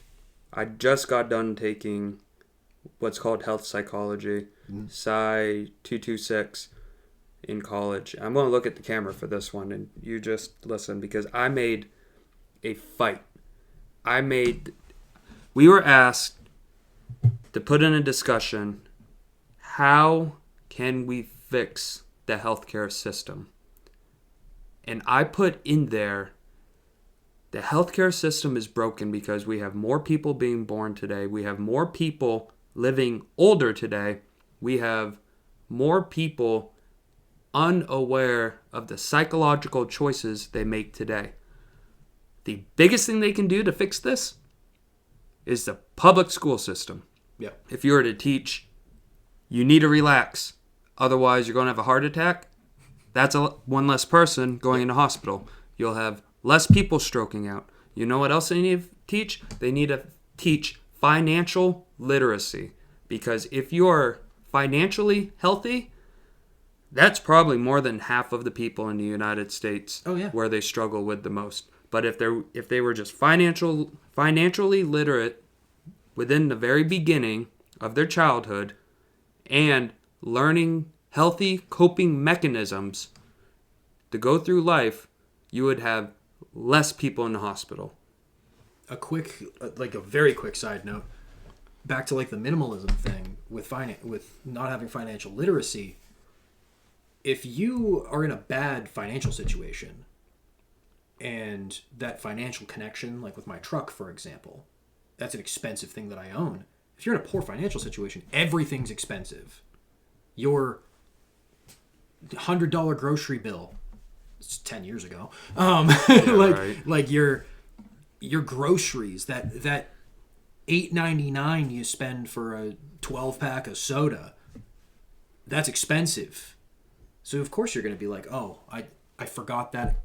I just got done taking what's called health psychology, Psi 226 in college. I'm gonna look at the camera for this one, and you just listen because I made a fight. We were asked to put in a discussion, how can we fix the healthcare system? And I put in there, the healthcare system is broken because we have more people being born today. We have more people living older today. We have more people unaware of the psychological choices they make today. The biggest thing they can do to fix this is the public school system. Yeah. If you were to teach, you need to relax, otherwise you're going to have a heart attack, that's one less person going into hospital. You'll have less people stroking out. You know what else they need to teach? They need to teach financial literacy. Because if you're financially healthy, that's probably more than half of the people in the United States where they struggle with the most. But if they were just financially literate within the very beginning of their childhood and learning healthy coping mechanisms to go through life, you would have less people in the hospital. A very quick side note, back to like the minimalism thing with not having financial literacy. If you are in a bad financial situation, and that financial connection, like with my truck, for example, that's an expensive thing that I own. If you're in a poor financial situation, everything's expensive. Your $100 grocery bill, it's 10 years ago. Like your groceries, that $8.99 you spend for a 12-pack of soda, that's expensive. So of course you're going to be like, oh, I forgot that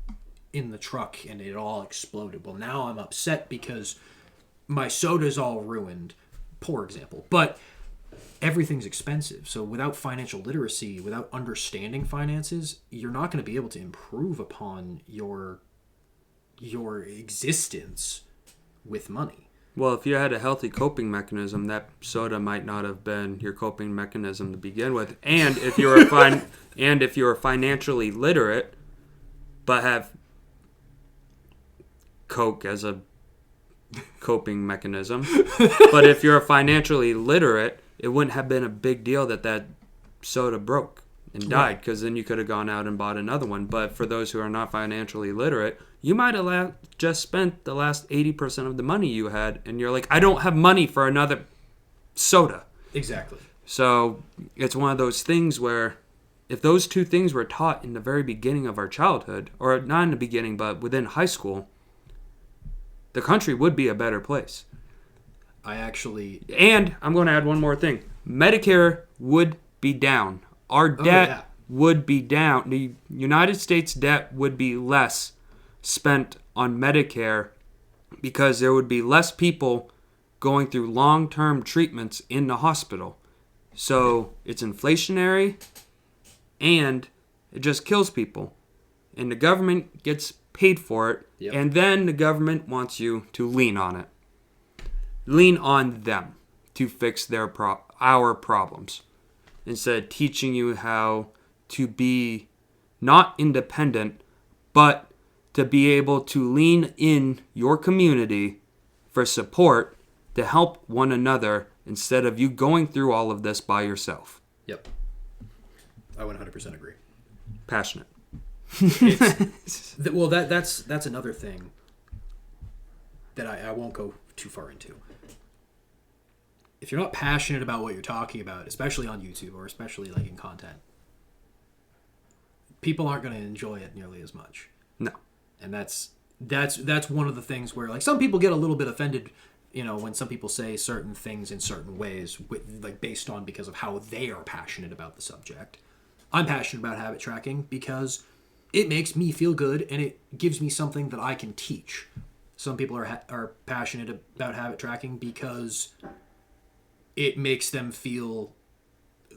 in the truck and it all exploded. Well, now I'm upset because my soda's all ruined. Poor example. But everything's expensive. So without financial literacy, without understanding finances, you're not going to be able to improve upon your existence with money. Well, if you had a healthy coping mechanism, that soda might not have been your coping mechanism to begin with. And if you were financially literate, but have Coke as a coping mechanism, but if you're financially literate, it wouldn't have been a big deal that soda broke and died, because then you could have gone out and bought another one. But for those who are not financially literate, you might have just spent the last 80% of the money you had, and you're like, I don't have money for another soda. Exactly. So it's one of those things where if those two things were taught in the very beginning of our childhood, or not in the beginning, but within high school, the country would be a better place. And I'm going to add one more thing. Medicare would be down. Our debt would be down. The United States debt would be less spent on Medicare because there would be less people going through long-term treatments in the hospital. So it's inflationary and it just kills people. And the government gets paid for it. Yep. And then the government wants you to lean on it. Lean on them to fix our problems, instead of teaching you how to be not independent, but to be able to lean in your community for support to help one another instead of you going through all of this by yourself. Yep. I 100% agree. Passionate. Well, that's another thing that I won't go too far into. If you're not passionate about what you're talking about, especially on YouTube or especially like in content, people aren't going to enjoy it nearly as much. No. And that's one of the things where like some people get a little bit offended, when some people say certain things in certain ways, like based on because of how they are passionate about the subject. I'm passionate about habit tracking because it makes me feel good and it gives me something that I can teach. Some people are passionate about habit tracking because it makes them feel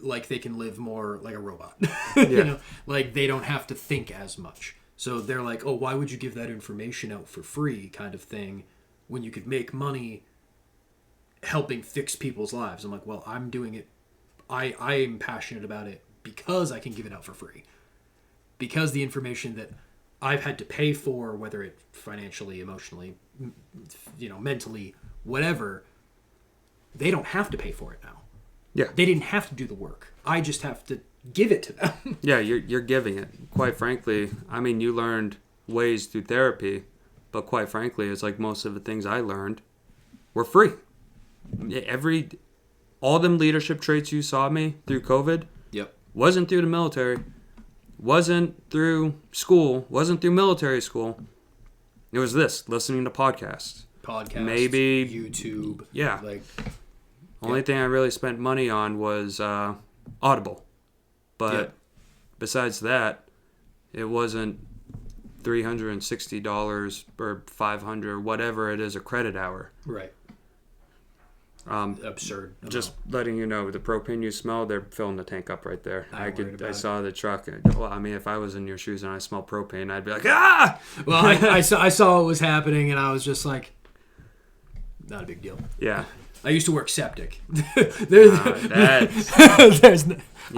like they can live more like a robot. Yeah. Like they don't have to think as much. So they're like, oh, why would you give that information out for free kind of thing when you could make money helping fix people's lives? I'm like, well, I'm doing it. I am passionate about it because I can give it out for free. Because the information that I've had to pay for, whether it financially, emotionally, mentally, whatever, they don't have to pay for it now. Yeah. They didn't have to do the work. I just have to give it to them. Yeah, you're giving it. Quite frankly, I mean, you learned ways through therapy, but quite frankly, it's like most of the things I learned were free. All them leadership traits you saw me through COVID Yep. wasn't through the military, wasn't through school, wasn't through military school. It was this, listening to podcasts. Maybe YouTube. Yeah. Like Only thing I really spent money on was Audible. But besides that, it wasn't $360 or $500, whatever it is, a credit hour. Right. Absurd. Just letting you know, the propane you smell, they're filling the tank up right there. I saw the truck. Well, I mean, if I was in your shoes and I smelled propane, I'd be like, ah! Well, I saw what was happening, and I was just like, not a big deal. Yeah. I used to work septic. I've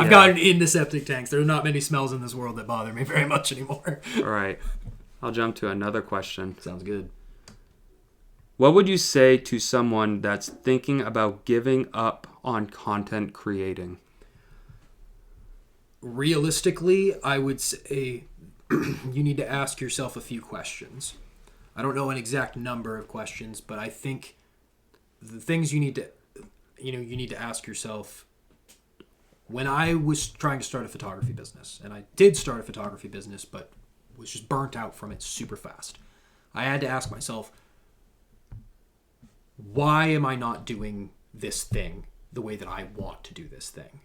gotten into septic tanks. There are not many smells in this world that bother me very much anymore. All right. I'll jump to another question. Sounds good. What would you say to someone that's thinking about giving up on content creating? Realistically, I would say you need to ask yourself a few questions. I don't know an exact number of questions, but I think the things you need to ask yourself. When I was trying to start a photography business, and I did start a photography business, but was just burnt out from it super fast, I had to ask myself, why am I not doing this thing the way that I want to do this thing?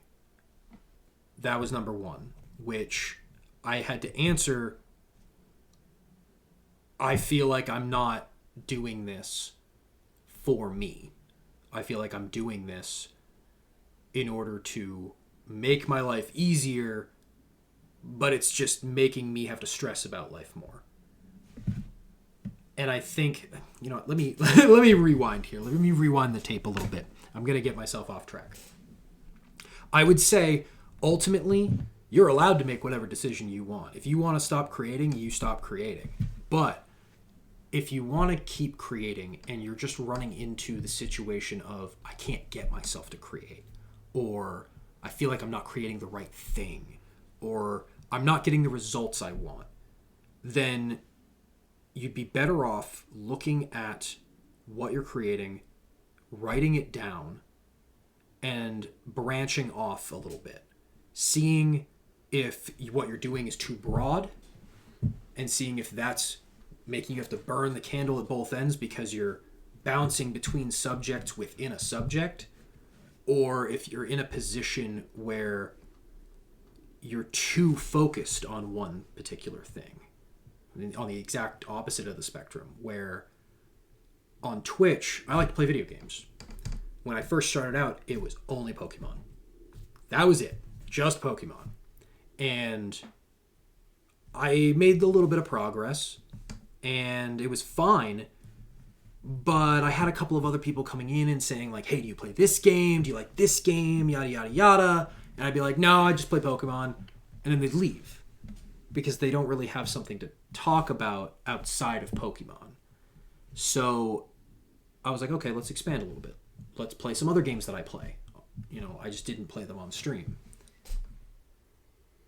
That was number one, which I had to answer. I feel like I'm not doing this for me. I feel like I'm doing this in order to make my life easier, but it's just making me have to stress about life more. And I think, let me rewind here. Let me rewind the tape a little bit. I'm going to get myself off track. I would say, ultimately, you're allowed to make whatever decision you want. If you want to stop creating, you stop creating. But if you want to keep creating and you're just running into the situation of, I can't get myself to create, or I feel like I'm not creating the right thing, or I'm not getting the results I want, then you'd be better off looking at what you're creating, writing it down, and branching off a little bit. Seeing if what you're doing is too broad, and seeing if that's making you have to burn the candle at both ends because you're bouncing between subjects within a subject, or if you're in a position where you're too focused on one particular thing. On the exact opposite of the spectrum, where on Twitch, I like to play video games. When I first started out, it was only Pokemon. That was it. Just Pokemon. And I made a little bit of progress, and it was fine, but I had a couple of other people coming in and saying, like, hey, do you play this game? Do you like this game? Yada, yada, yada. And I'd be like, no, I just play Pokemon. And then they'd leave. because they don't really have something to talk about outside of Pokemon. So I was like, okay, let's expand a little bit. Let's play some other games that I play. You know, I just didn't play them on stream.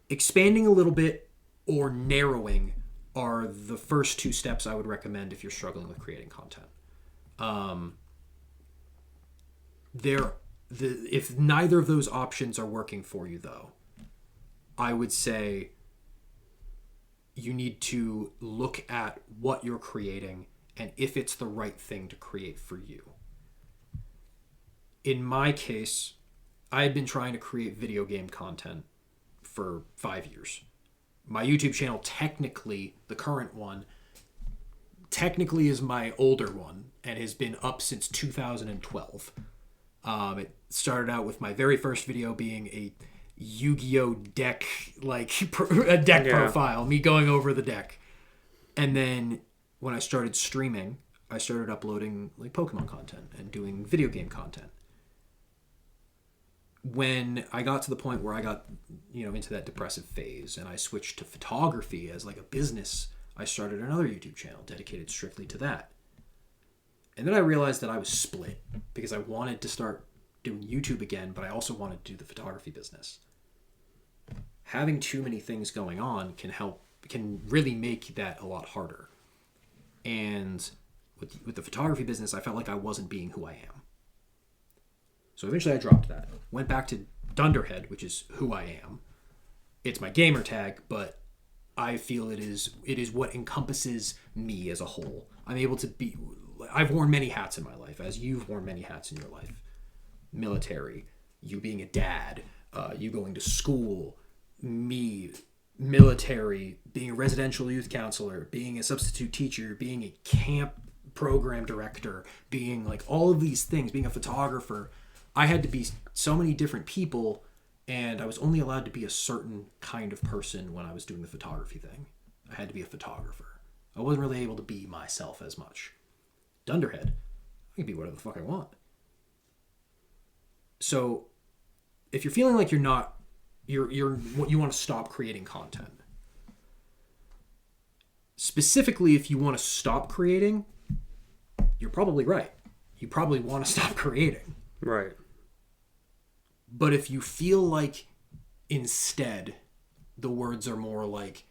Expanding a little bit or narrowing are the first two steps I would recommend if you're struggling with creating content. If neither of those options are working for you, though, I would say you need to look at what you're creating and if it's the right thing to create for you. In my case, I had been trying to create video game content for 5 years. My YouTube channel, technically, the current one, technically is my older one and has been up since 2012. It started out with my very first video being a Yu-Gi-Oh deck, a deck profile, me going over the deck. And then when I started streaming, I started uploading like Pokemon content and doing video game content. When I got to the point where I got, into that depressive phase and I switched to photography as like a business, I started another YouTube channel dedicated strictly to that. And then I realized that I was split because I wanted to start doing YouTube again, but I also wanted to do the photography business. Having too many things going on can really make that a lot harder. And with the photography business, I felt like I wasn't being who I am. So eventually I dropped that. Went back to Dunderhead, which is who I am. It's my gamer tag, but I feel it is what encompasses me as a whole. I'm able to be... I've worn many hats in my life, as you've worn many hats in your life. Military, you being a dad, you going to school, me, military, being a residential youth counselor, being a substitute teacher, being a camp program director, being like all of these things, being a photographer. I had to be so many different people, and I was only allowed to be a certain kind of person when I was doing the photography thing. I had to be a photographer. I wasn't really able to be myself as much. Dunderhead, I can be whatever the fuck I want. So, if you're feeling like you want to stop creating content, specifically if you want to stop creating, you're probably right. You probably want to stop creating. Right. But if you feel like instead the words are more like,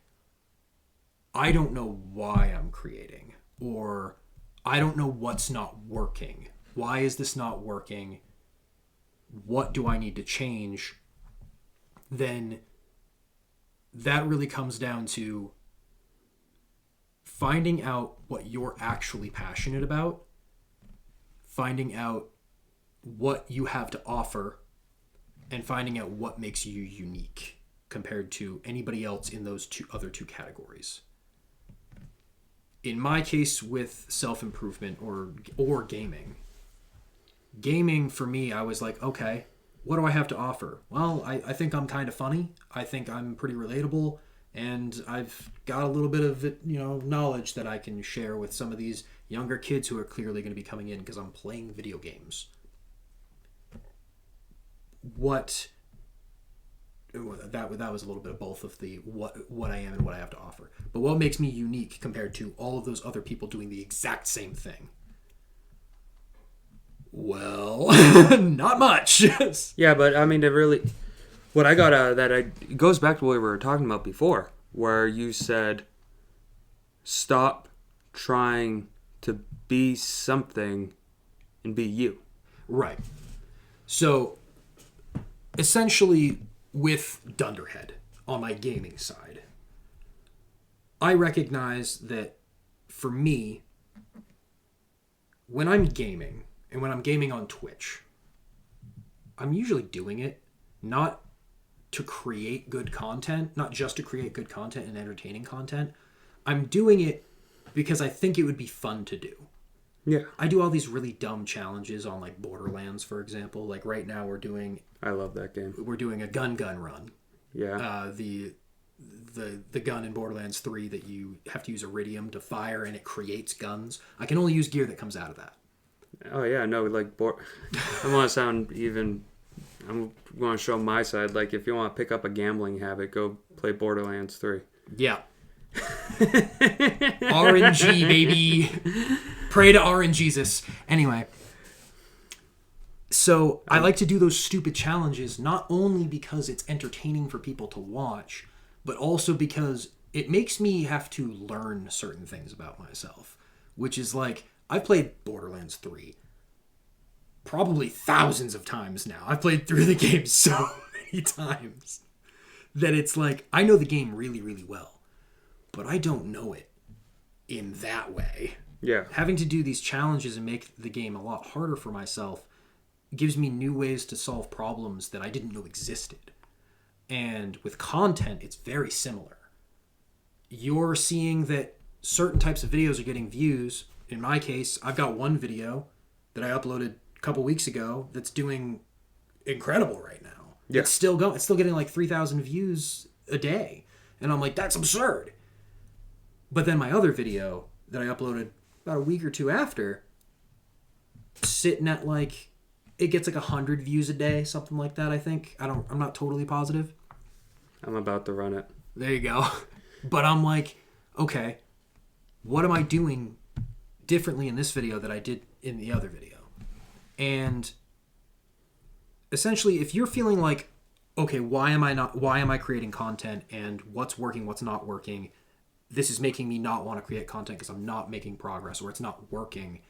I don't know why I'm creating, or I don't know what's not working. Why is this not working? What do I need to change? Then that really comes down to finding out what you're actually passionate about, finding out what you have to offer, and finding out what makes you unique compared to anybody else in those other two categories. In my case with self-improvement or gaming for me, I was like, okay, what do I have to offer? Well, I think I'm kind of funny. I think I'm pretty relatable, and I've got a little bit of knowledge that I can share with some of these younger kids who are clearly going to be coming in because I'm playing video games. That was a little bit of both of the what I am and what I have to offer. But what makes me unique compared to all of those other people doing the exact same thing? Well, not much. Yeah, but I mean, what I got out of that, it goes back to what we were talking about before, where you said, stop trying to be something and be you. Right. So, essentially, with Dunderhead on my gaming side, I recognize that for me, when I'm gaming, and when I'm gaming on Twitch, I'm usually doing it not to create good content, not just to create good content and entertaining content. I'm doing it because I think it would be fun to do. Yeah. I do all these really dumb challenges on like Borderlands, for example. Like right now I love that game. We're doing a gun run. Yeah. The gun in Borderlands 3 that you have to use iridium to fire and it creates guns. I can only use gear that comes out of that. Oh yeah, no, like I want to sound even. I'm going to show my side. Like if you want to pick up a gambling habit, go play Borderlands 3. Yeah. RNG, baby. Pray to RNGesus. Anyway. So I like to do those stupid challenges not only because it's entertaining for people to watch, but also because it makes me have to learn certain things about myself. Which is like, I've played Borderlands 3 probably thousands of times now. I've played through the game so many times that it's like, I know the game really, really well, but I don't know it in that way. Yeah. Having to do these challenges and make the game a lot harder for myself gives me new ways to solve problems that I didn't know existed. And with content, it's very similar. You're seeing that certain types of videos are getting views. In my case, I've got one video that I uploaded a couple weeks ago that's doing incredible right now. Yeah. It's still going. It's still getting like 3,000 views a day. And I'm like, that's absurd. But then my other video that I uploaded about a week or two after, sitting at like, it gets like 100 views a day, something like that, I think. I'm not totally positive. I'm about to run it. There you go. But I'm like, okay, what am I doing differently in this video that I did in the other video? And essentially, if you're feeling like, okay, why am I creating content and what's working, what's not working? This is making me not want to create content because I'm not making progress or it's not working.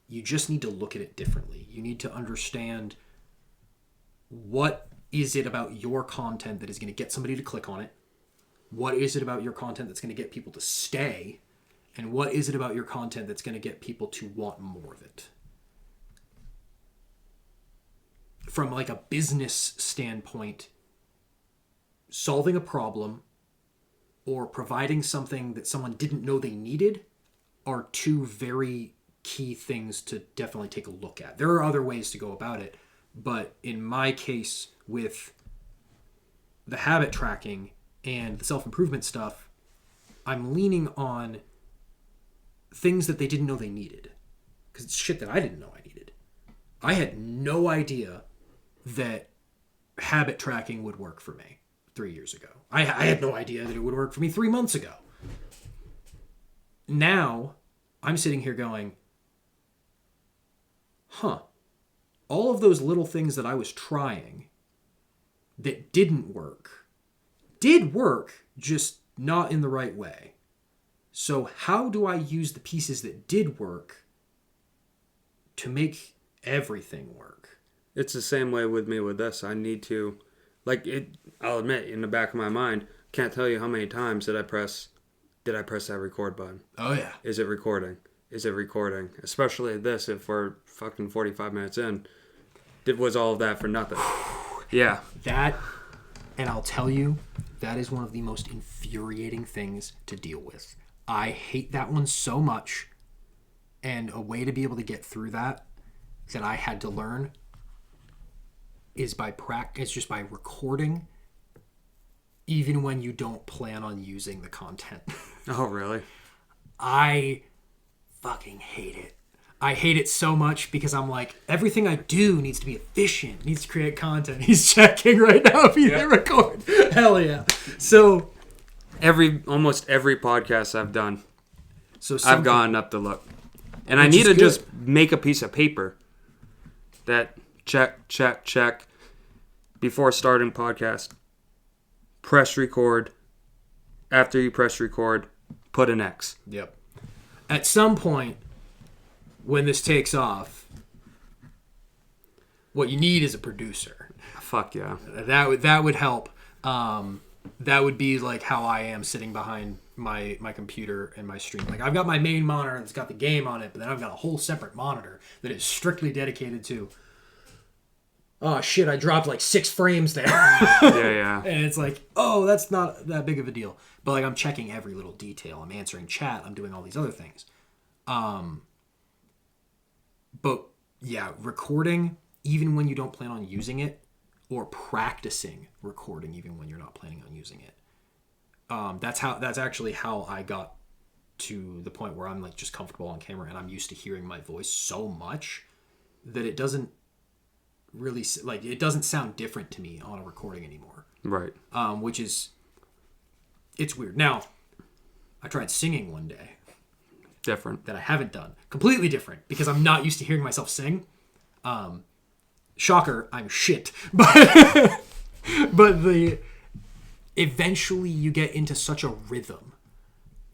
You just need to look at it differently. You need to understand what is it about your content that is going to get somebody to click on it? What is it about your content that's going to get people to stay? And what is it about your content that's going to get people to want more of it? From like a business standpoint, solving a problem or providing something that someone didn't know they needed are two very key things to definitely take a look at. There are other ways to go about it, but in my case with the habit tracking and the self-improvement stuff, I'm leaning on things that they didn't know they needed. Because it's shit that I didn't know I needed. I had no idea that habit tracking would work for me 3 years ago. I had no idea that it would work for me 3 months ago. Now, I'm sitting here going, all of those little things that I was trying that didn't work, did work, just not in the right way. So how do I use the pieces that did work to make everything work? It's the same way with me with this. I need to, I'll admit, in the back of my mind, can't tell you how many times did I press that record button. Oh, yeah. Is it recording? Is it recording? Especially this, if we're fucking 45 minutes in. Was all of that for nothing? Yeah. That, and I'll tell you, that is one of the most infuriating things to deal with. I hate that one so much. And a way to be able to get through that I had to learn is just by recording even when you don't plan on using the content. Oh, really? I fucking hate it. I hate it so much because I'm like, everything I do needs to be efficient, needs to create content. He's checking right now if you hit record. Hell yeah. So almost every podcast I've done, so I've gone up to look. And I need to just make a piece of paper that check before starting podcast. Press record. After you press record, put an X. Yep. At some point, when this takes off, what you need is a producer. Fuck yeah. That would help. That would be like how I am sitting behind my computer and my stream. Like, I've got my main monitor that's got the game on it, but then I've got a whole separate monitor that is strictly dedicated to, oh shit, I dropped like 6 frames there. Yeah. And it's like, oh, that's not that big of a deal. But like, I'm checking every little detail. I'm answering chat. I'm doing all these other things. But yeah, recording even when you don't plan on using it, or practicing recording even when you're not planning on using it. That's actually how I got to the point where I'm like just comfortable on camera and I'm used to hearing my voice so much that it doesn't really, it doesn't sound different to me on a recording anymore. Right. Which is It's weird. Now, I tried singing one day. Different. That I haven't done. Completely different, because I'm not used to hearing myself sing. Shocker, I'm shit. But eventually you get into such a rhythm.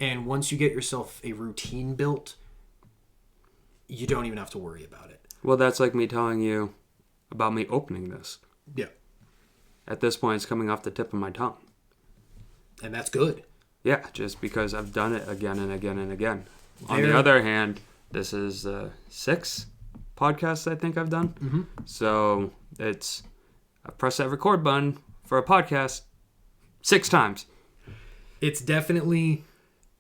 And once you get yourself a routine built, you don't even have to worry about it. Well, that's like me telling you about me opening this. Yeah. At this point, it's coming off the tip of my tongue. And that's good. Yeah, just because I've done it again and again and again. On the other hand, this is 6 podcasts I think I've done. Mm-hmm. So I pressed that record button for a podcast 6 times. It's definitely,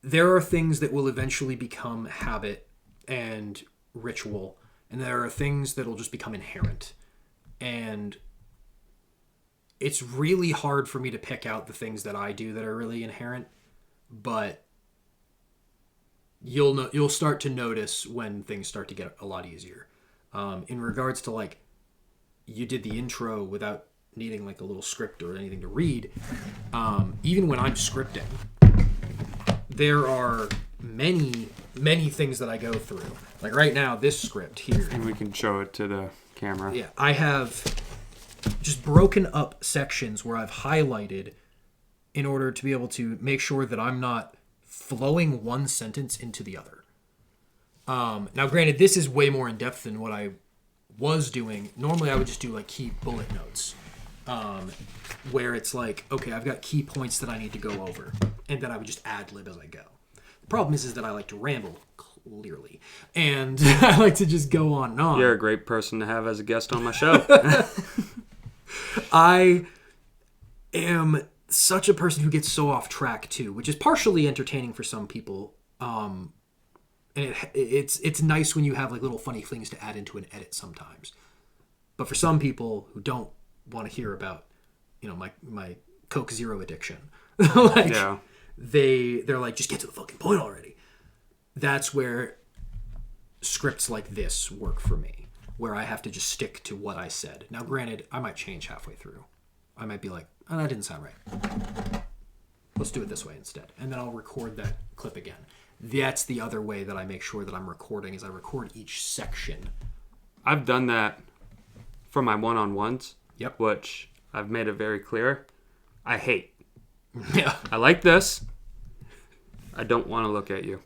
there are things that will eventually become habit and ritual, and there are things that will just become inherent. And it's really hard for me to pick out the things that I do that are really inherent, but you'll start to notice when things start to get a lot easier. In regards to, like, you did the intro without needing like a little script or anything to read. Even when I'm scripting, there are many things that I go through. Like right now, this script here. And we can show it to the camera. Yeah, I have just broken up sections where I've highlighted in order to be able to make sure that I'm not flowing one sentence into the other. Now, granted, this is way more in depth than what I was doing. Normally, I would just do like key bullet notes, where it's like, okay, I've got key points that I need to go over, and then I would just ad lib as I go. The problem is that I like to ramble, clearly, and I like to just go on and on. You're a great person to have as a guest on my show. I am such a person who gets so off track too, which is partially entertaining for some people. And it's nice when you have like little funny things to add into an edit sometimes. But for some people who don't want to hear about, my Coke Zero addiction, Yeah. they're like, just get to the fucking point already. That's where scripts like this work for me, where I have to just stick to what I said. Now, granted, I might change halfway through. I might be like, oh, that didn't sound right. Let's do it this way instead. And then I'll record that clip again. That's the other way that I make sure that I'm recording, is I record each section. I've done that for my one-on-ones. Yep. Which I've made it very clear I hate. Yeah. I like this. I don't want to look at you.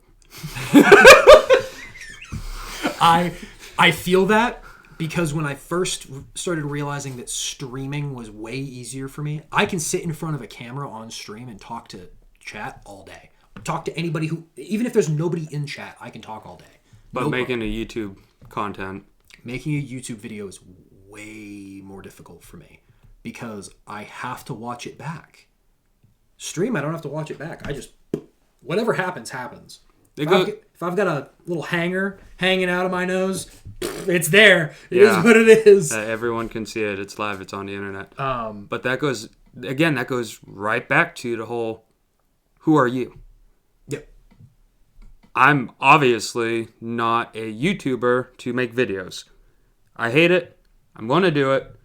I feel that because when I first started realizing that streaming was way easier for me, I can sit in front of a camera on stream and talk to chat all day. Talk to anybody who, even if there's nobody in chat, I can talk all day. But making a YouTube content. Making a YouTube video is way more difficult for me because I have to watch it back. Stream, I don't have to watch it back. I just, whatever happens, happens. If I've got a little hanger hanging out of my nose, it's there. It is what it is. Everyone can see it. It's live. It's on the internet. But that goes right back to the whole, who are you? Yep. I'm obviously not a YouTuber to make videos. I hate it. I'm going to do it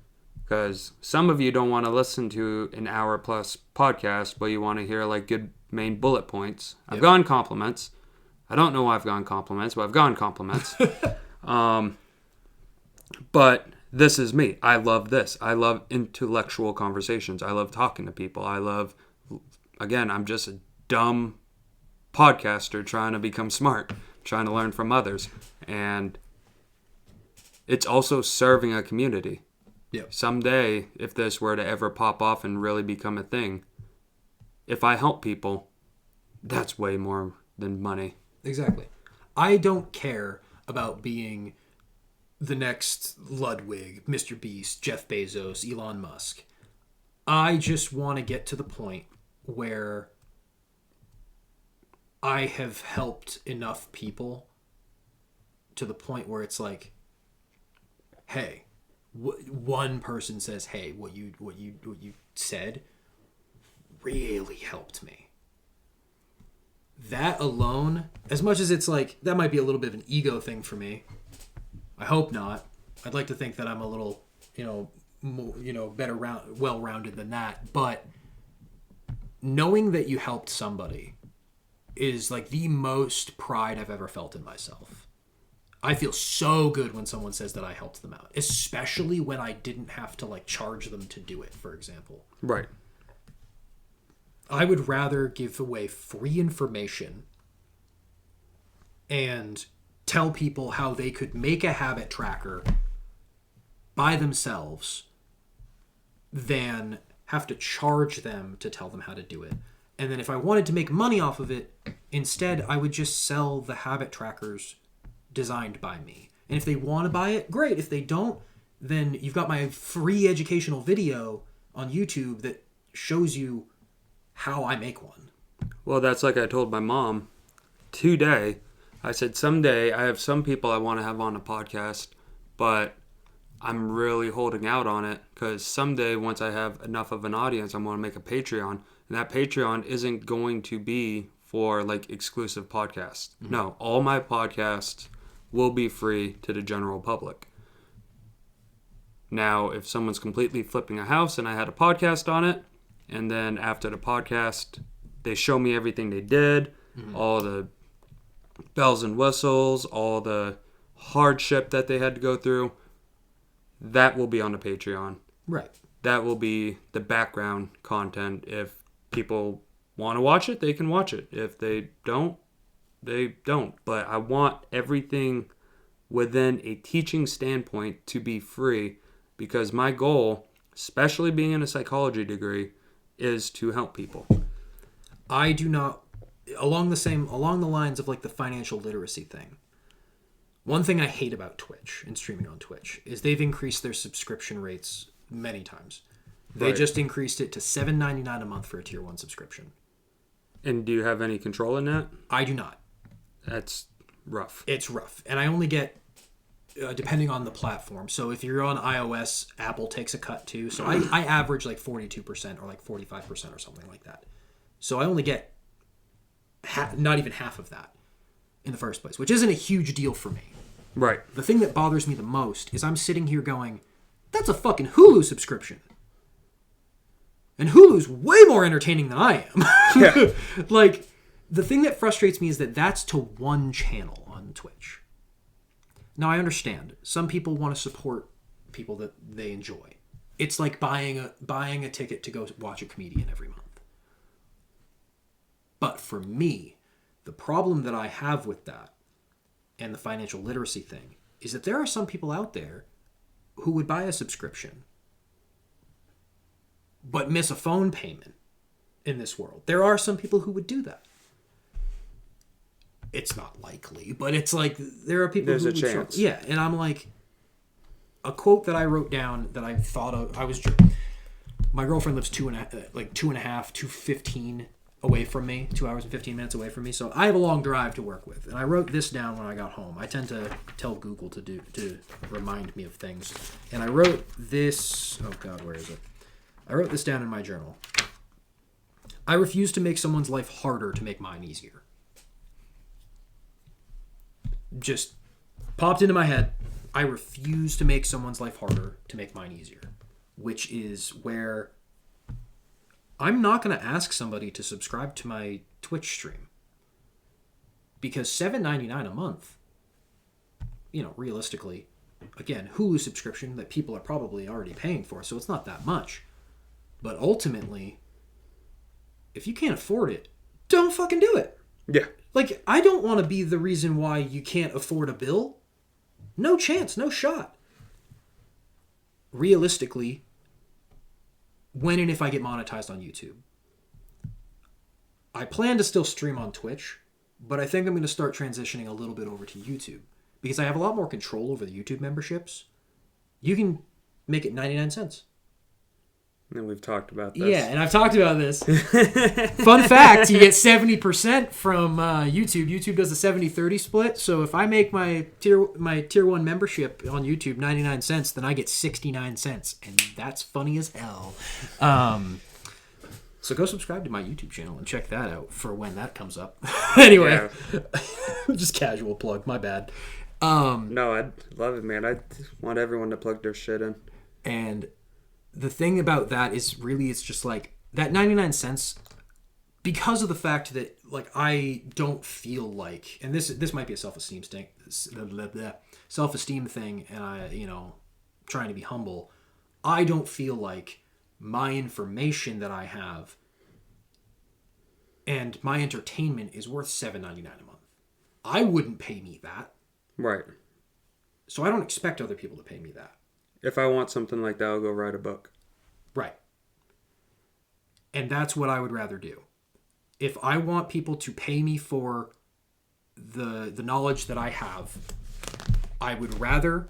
because some of you don't want to listen to an hour plus podcast, but you want to hear like good main bullet points. I've gotten compliments. I don't know why I've gotten compliments, but I've gotten compliments. But this is me. I love this. I love intellectual conversations. I love talking to people. I'm just a dumb podcaster trying to become smart, trying to learn from others. And it's also serving a community. Yep. Someday, if this were to ever pop off and really become a thing, if I help people, that's way more than money. Exactly. I don't care about being the next Ludwig, Mr. Beast, Jeff Bezos, Elon Musk. I just want to get to the point where I have helped enough people to the point where it's like, hey, one person says, hey, what you said really helped me. That alone, as much as it's like, that might be a little bit of an ego thing for me. I hope not. I'd like to think that I'm a little, better well-rounded than that. But knowing that you helped somebody is like the most pride I've ever felt in myself. I feel so good when someone says that I helped them out, especially when I didn't have to like charge them to do it, for example. Right. I would rather give away free information and tell people how they could make a habit tracker by themselves than have to charge them to tell them how to do it. And then if I wanted to make money off of it, instead I would just sell the habit trackers designed by me. And if they want to buy it, great. If they don't, then you've got my free educational video on YouTube that shows you how I make one. Well, that's like I told my mom today. I said, someday I have some people I want to have on a podcast, but I'm really holding out on it because someday once I have enough of an audience, I'm going to make a Patreon. And that Patreon isn't going to be for like exclusive podcasts. Mm-hmm. No, all my podcasts will be free to the general public. Now, if someone's completely flipping a house and I had a podcast on it, and then after the podcast, they show me everything they did, all the bells and whistles, all the hardship that they had to go through, that will be on the Patreon. Right. That will be the background content. If people want to watch it, they can watch it. If they don't, they don't. But I want everything within a teaching standpoint to be free because my goal, especially being in a psychology degree, is to help people. I do not, along the lines of like the financial literacy thing. One thing I hate about Twitch and streaming on Twitch is they've increased their subscription rates many times. They just increased it to $7.99 a month for a tier 1 subscription. And do you have any control in that? I do not. That's rough. It's rough. And I only get, depending on the platform. So if you're on iOS, Apple takes a cut too. So I average like 42% or like 45% or something like that. So I only get not even half of that in the first place, which isn't a huge deal for me. Right. The thing that bothers me the most is I'm sitting here going, that's a fucking Hulu subscription. And Hulu's way more entertaining than I am. Yeah. Like, the thing that frustrates me is that that's to one channel on Twitch. Now, I understand. Some people want to support people that they enjoy. It's like buying a ticket to go watch a comedian every month. But for me, the problem that I have with that and the financial literacy thing is that there are some people out there who would buy a subscription but miss a phone payment in this world. There are some people who would do that. It's not likely, but it's like there are people There's who a would chance. Yeah, and I'm like, a quote that I wrote down that I thought of, my girlfriend lives 2.15 away from me, 2 hours and 15 minutes away from me, so I have a long drive to work with. And I wrote this down when I got home. I tend to tell Google to remind me of things. And I wrote this, oh God, where is it? I wrote this down in my journal. I refuse to make someone's life harder to make mine easier. Just popped into my head. I refuse to make someone's life harder to make mine easier. Which is where I'm not going to ask somebody to subscribe to my Twitch stream. Because $7.99 a month, realistically, again, Hulu subscription that people are probably already paying for, so it's not that much. But ultimately, if you can't afford it, don't fucking do it. Yeah. Like, I don't want to be the reason why you can't afford a bill. No chance, no shot. Realistically, when and if I get monetized on YouTube, I plan to still stream on Twitch, but I think I'm going to start transitioning a little bit over to YouTube because I have a lot more control over the YouTube memberships. You can make it 99 cents. And we've talked about this. Yeah, and I've talked about this. Fun fact, you get 70% from YouTube. YouTube does a 70-30 split. So if I make my tier 1 membership on YouTube 99 cents, then I get 69 cents. And that's funny as hell. So go subscribe to my YouTube channel and check that out for when that comes up. Anyway, just casual plug. My bad. No, I love it, man. I want everyone to plug their shit in. And the thing about that is really it's just like that 99 cents because of the fact that like I don't feel like, and this might be a self-esteem thing, self-esteem thing, and I trying to be humble. I don't feel like my information that I have and my entertainment is worth $7.99 a month. I wouldn't pay me that. Right. So I don't expect other people to pay me that. If I want something like that, I'll go write a book. Right. And that's what I would rather do. If I want people to pay me for the knowledge that I have, I would rather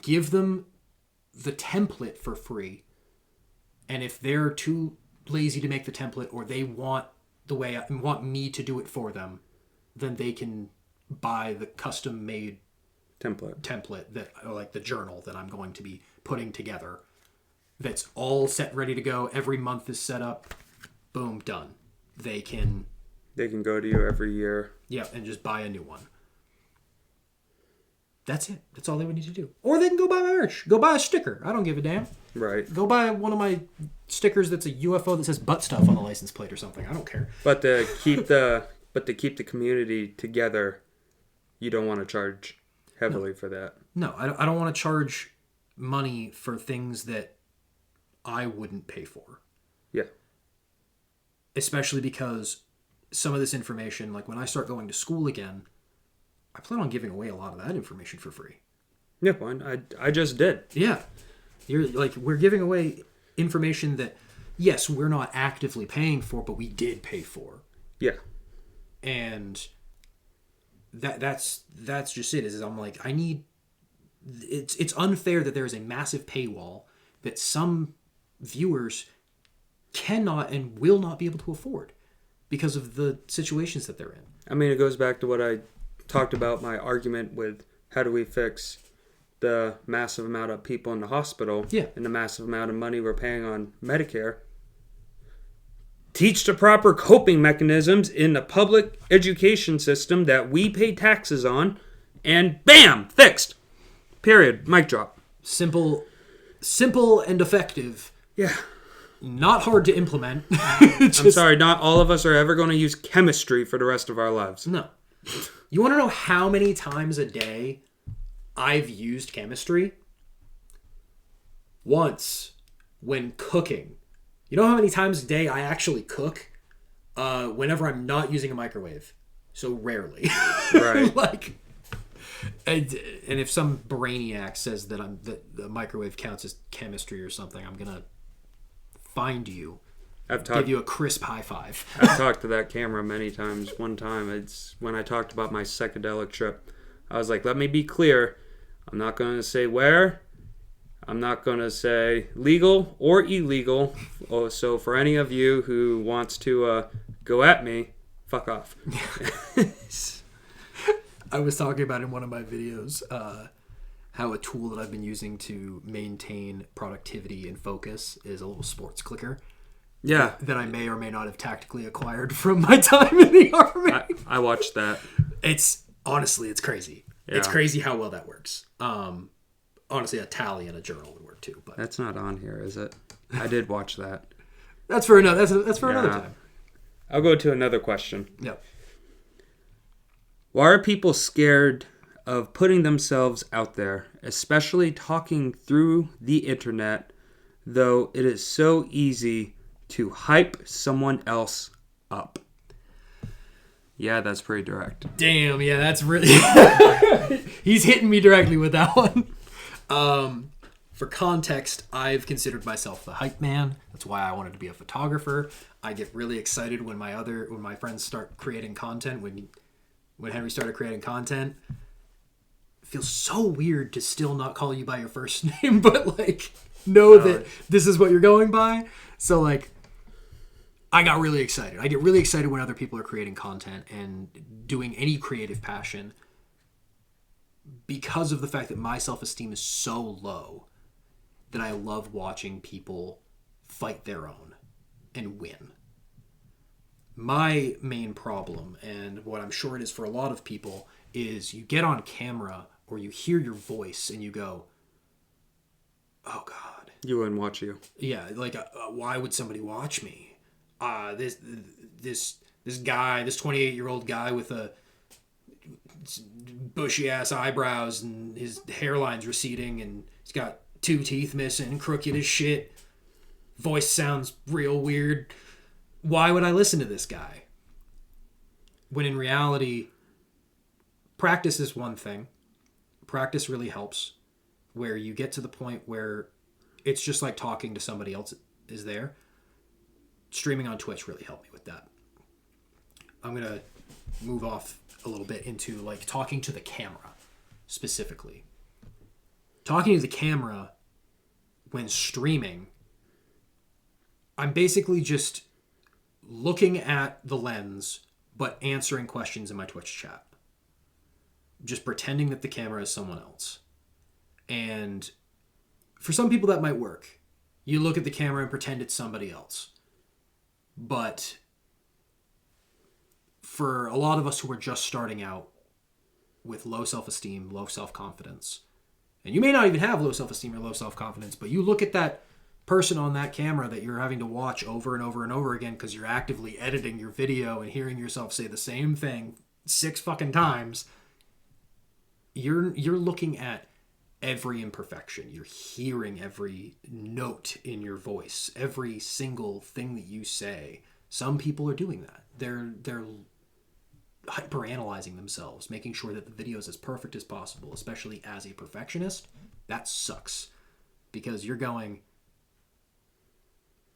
give them the template for free. And if they're too lazy to make the template, or they want want me to do it for them, then they can buy the custom made template that, like the journal that I'm going to be putting together. That's all set, ready to go. Every month is set up. Boom, done. They can go to you every year. Yeah, and just buy a new one. That's it. That's all they would need to do. Or they can go buy my merch. Go buy a sticker. I don't give a damn. Right. Go buy one of my stickers that's a UFO that says butt stuff on the license plate or something. I don't care. But to keep the community together, you don't want to charge heavily for that. No, I don't want to charge money for things that I wouldn't pay for. Yeah. Especially because some of this information, like when I start going to school again, I plan on giving away a lot of that information for free. Yeah, I just did. Yeah. We're giving away information that, yes, we're not actively paying for, but we did pay for. Yeah. And that's just it. Is I'm like, it's unfair that there is a massive paywall that some viewers cannot and will not be able to afford because of the situations that they're in. I mean, it goes back to what I talked about, my argument with how do we fix the massive amount of people in the hospital and the massive amount of money we're paying on Medicare. Teach the proper coping mechanisms in the public education system that we pay taxes on, and bam, fixed. Period. Mic drop. Simple and effective. Yeah. Not hard to implement. I'm sorry, not all of us are ever going to use chemistry for the rest of our lives. No. You want to know how many times a day I've used chemistry? Once, when cooking. You know how many times a day I actually cook? Whenever I'm not using a microwave. So rarely. Right. And if some brainiac says that the microwave counts as chemistry or something, I'm gonna find you. Give you a crisp high five. I've talked to that camera many times. One time, it's when I talked about my psychedelic trip. I was like, let me be clear. I'm not going to say where. I'm not going to say legal or illegal. Oh, so for any of you who wants to go at me, fuck off. I was talking about in one of my videos how a tool that I've been using to maintain productivity and focus is a little sports clicker. Yeah. That I may or may not have tactically acquired from my time in the Army. I watched that. It's crazy. Yeah. It's crazy how well that works. Honestly, a tally and a journal would work too. But that's not on here, is it? I did watch that. That's for another. That's for another time. I'll go to another question. Yep. Why are people scared of putting themselves out there, especially talking through the internet, though it is so easy to hype someone else up? Yeah, that's pretty direct. Damn, yeah, that's really... He's hitting me directly with that one. For context, I've considered myself the hype man. That's why I wanted to be a photographer. I get really excited when my friends start creating content. When Henry started creating content, it feels so weird to still not call you by your first name, but know that this is what you're going by. So I got really excited. I get really excited when other people are creating content and doing any creative passion because of the fact that my self-esteem is so low that I love watching people fight their own and win. My main problem, and what I'm sure it is for a lot of people, is you get on camera or you hear your voice and you go, oh God. You wouldn't watch you. Yeah, why would somebody watch me? this guy, this 28-year-old guy with a bushy ass eyebrows and his hairline's receding and he's got 2 teeth missing, crooked as shit. Voice sounds real weird. Why would I listen to this guy? When in reality, practice is one thing. Practice really helps, where you get to the point where it's just like talking to somebody else is there. Streaming on Twitch really helped me with that. I'm going to move off a little bit into like talking to the camera specifically. Talking to the camera when streaming, I'm basically just looking at the lens but answering questions in my Twitch chat. Just pretending that the camera is someone else. And for some people that might work. You look at the camera and pretend it's somebody else. But for a lot of us who are just starting out with low self-esteem, low self-confidence, and you may not even have low self-esteem or low self-confidence, but you look at that person on that camera that you're having to watch over and over and over again because you're actively editing your video and hearing yourself say the same thing 6 fucking times, you're looking at every imperfection. You're hearing every note in your voice, every single thing that you say. Some people are doing that. They're hyper-analyzing themselves, making sure that the video is as perfect as possible, especially as a perfectionist. That sucks. Because you're going,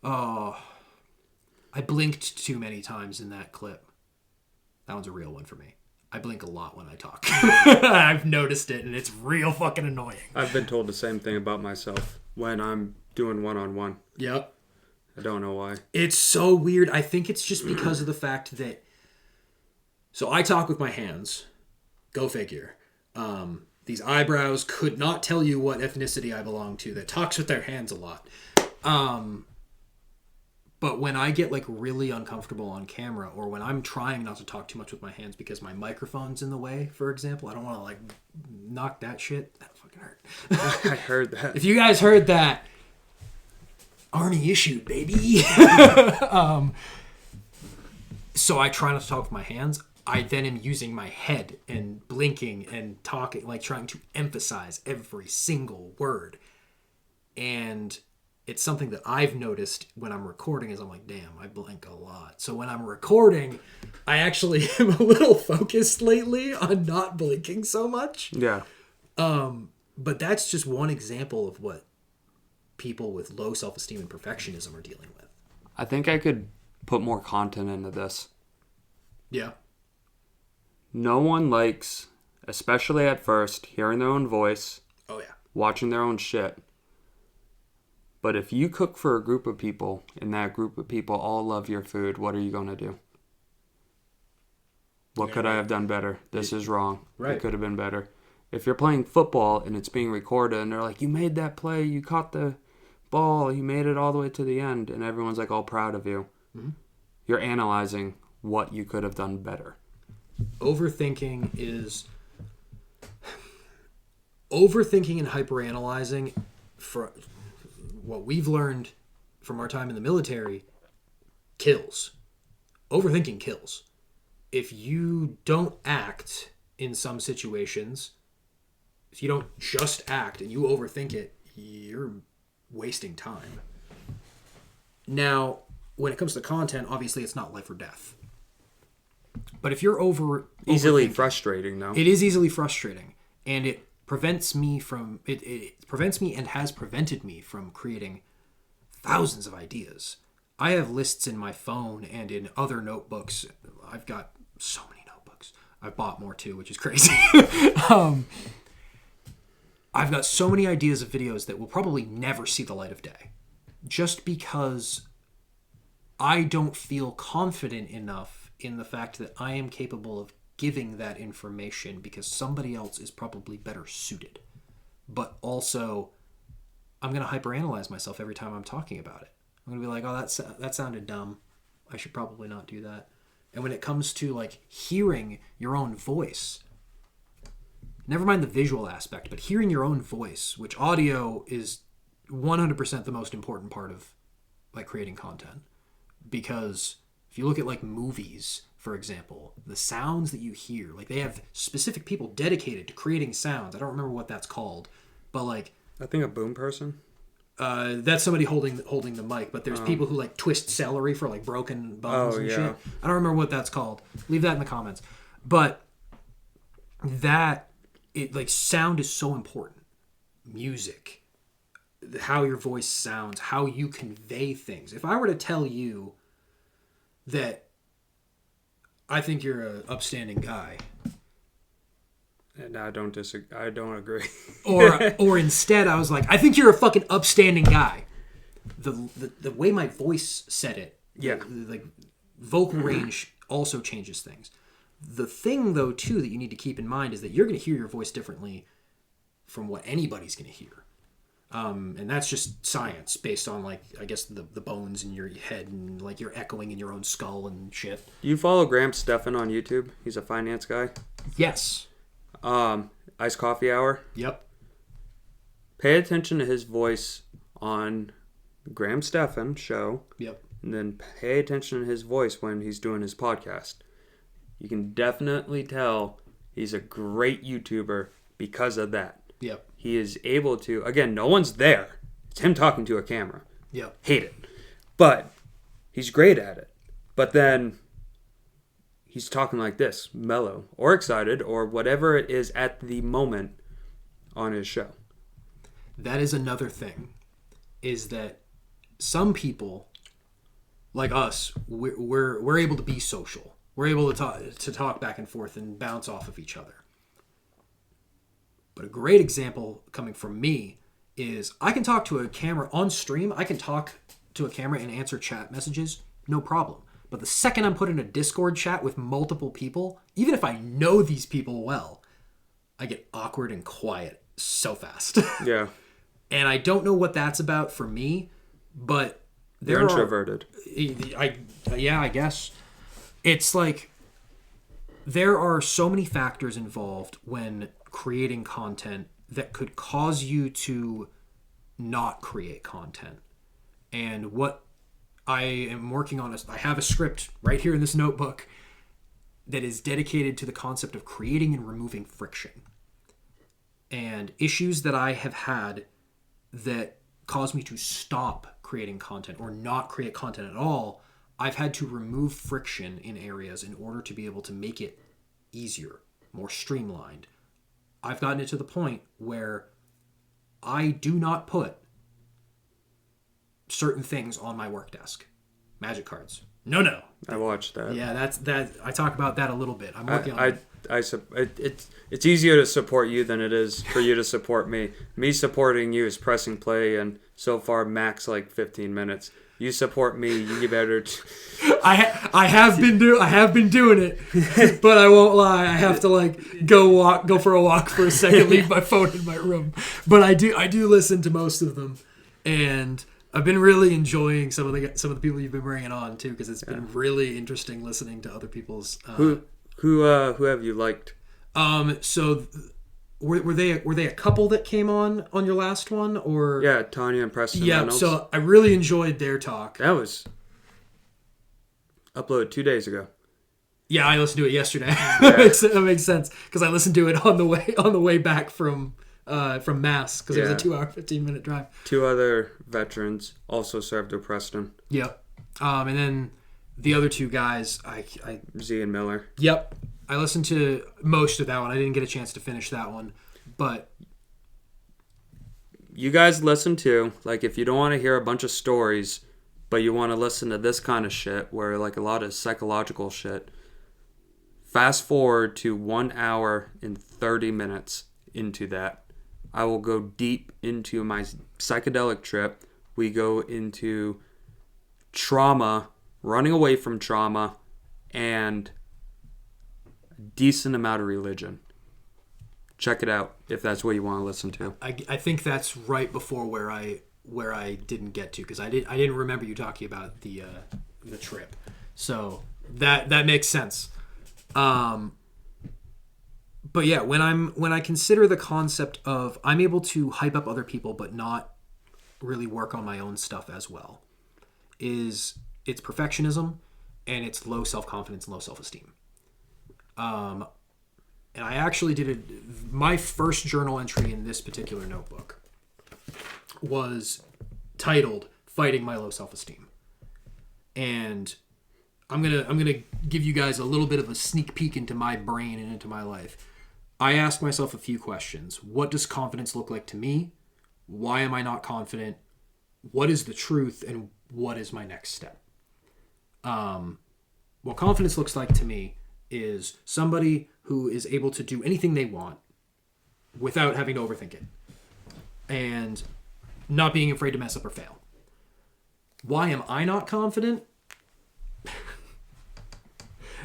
oh, I blinked too many times in that clip. That one's a real one for me. I blink a lot when I talk. I've noticed it, and it's real fucking annoying. I've been told the same thing about myself when I'm doing one-on-one. Yep. I don't know why. It's so weird. I think it's just because of the fact that... So I talk with my hands. Go figure. These eyebrows could not tell you what ethnicity I belong to. That talks with their hands a lot. But when I get like really uncomfortable on camera, or when I'm trying not to talk too much with my hands because my microphone's in the way, for example, I don't want to like knock that shit. That fucking hurt. I heard that. If you guys heard that, Army issued, baby. So I try not to talk with my hands. I then am using my head and blinking and talking, like trying to emphasize every single word. And it's something that I've noticed when I'm recording is I'm like, damn, I blink a lot. So when I'm recording, I actually am a little focused lately on not blinking so much. Yeah. But that's just one example of what people with low self-esteem and perfectionism are dealing with. I think I could put more content into this. Yeah. No one likes, especially at first, hearing their own voice. Oh, yeah. Watching their own shit. But if you cook for a group of people, and that group of people all love your food, what are you going to do? What could I have done better? This is wrong. Right. It could have been better. If you're playing football and it's being recorded and they're like, you made that play, you caught the ball, you made it all the way to the end, and everyone's like all proud of you. Mm-hmm. You're analyzing what you could have done better. Overthinking and hyperanalyzing, for what we've learned from our time in the military, kills. Overthinking kills. If you don't act in some situations, if you don't just act and you overthink it, you're wasting time. Now, when it comes to content, obviously it's not life or death. But if you're easily frustrating, though. It is easily frustrating, and it prevents me from it prevents me and has prevented me from creating thousands of ideas. I have lists in my phone and in other notebooks. I've got so many notebooks. I've bought more too, which is crazy. I've got so many ideas of videos that will probably never see the light of day, just because I don't feel confident enough in the fact that I am capable of giving that information because somebody else is probably better suited. But also, I'm going to hyperanalyze myself every time I'm talking about it. I'm going to be like, oh, that sounded dumb. I should probably not do that. And when it comes to like hearing your own voice, never mind the visual aspect, but hearing your own voice, which audio is 100% the most important part of like creating content. because if you look at like movies, for example, the sounds that you hear, like they have specific people dedicated to creating sounds. I don't remember what that's called, but like I think a boom person. that's somebody holding the mic. But there's people who like twist celery for like broken bones and shit. I don't remember what that's called. Leave that in the comments. But sound is so important. Music, how your voice sounds, how you convey things. If I were to tell you that I think you're an upstanding guy, and I don't disagree. I don't agree. or instead I was like, I think you're a fucking upstanding guy. The way my voice said it, like vocal range also changes things. The thing though too that you need to keep in mind is that you're going to hear your voice differently from what anybody's going to hear. And that's just science based on like, I guess the bones in your head and like you're echoing in your own skull and shit. You follow Graham Stephan on YouTube? He's a finance guy. Yes. Iced Coffee Hour. Yep. Pay attention to his voice on Graham Stephan show. Yep. And then pay attention to his voice when he's doing his podcast. You can definitely tell he's a great YouTuber because of that. Yep. He is able to, again, no one's there. It's him talking to a camera. Yep. Hate it. But he's great at it. But then he's talking like this, mellow or excited or whatever it is at the moment on his show. That is another thing, is that some people, like us, we're able to be social. We're able to talk back and forth and bounce off of each other. But a great example coming from me is I can talk to a camera on stream. I can talk to a camera and answer chat messages, no problem. But the second I'm put in a Discord chat with multiple people, even if I know these people well, I get awkward and quiet so fast. Yeah. And I don't know what that's about for me, but You're introverted. I guess. It's like there are so many factors involved when creating content that could cause you to not create content. And what I am working on is I have a script right here in this notebook that is dedicated to the concept of creating and removing friction. And issues that I have had that cause me to stop creating content or not create content at all, I've had to remove friction in areas in order to be able to make it easier, more streamlined. I've gotten it to the point where I do not put certain things on my work desk. Magic cards. No. I watched that. Yeah, that. I talk about that a little bit. I'm working on it. It's easier to support you than it is for you to support me. Me supporting you is pressing play, and so far max like 15 minutes. You support me, you better. I have been doing it, but I won't lie. I have to like go for a walk for a second, leave my phone in my room. But I do listen to most of them, and I've been really enjoying some of the people you've been bringing on too, because it's been really interesting listening to other people's. Who have you liked? So were they a couple that came on your last one, or? Yeah, Tanya and Preston. Yeah, Reynolds. so I really enjoyed their talk. That was uploaded 2 days ago. Yeah, I listened to it yesterday. That makes sense because I listened to it on the way back from Mass because it was a 2-hour 15-minute drive. 2 other veterans also served with Preston. Yep. And then the other 2 guys, Z and Miller. Yep. I listened to most of that one. I didn't get a chance to finish that one, but you guys listen to, like, if you don't want to hear a bunch of stories, but you want to listen to this kind of shit where like a lot of psychological shit, fast forward to 1 hour and 30 minutes into that. I will go deep into my psychedelic trip. We go into trauma, running away from trauma, and a decent amount of religion. Check it out if that's what you want to listen to. I think that's right before where I didn't get to because I didn't remember you talking about the trip. So that makes sense. But yeah, when I consider the concept of I'm able to hype up other people but not really work on my own stuff as well, is it's perfectionism, and it's low self-confidence and low self-esteem. And I actually my first journal entry in this particular notebook was titled "Fighting My Low Self-Esteem," and I'm gonna give you guys a little bit of a sneak peek into my brain and into my life. I asked myself a few questions. What does confidence look like to me? Why am I not confident? What is the truth, and what is my next step? What confidence looks like to me is somebody who is able to do anything they want without having to overthink it and not being afraid to mess up or fail. Why am I not confident?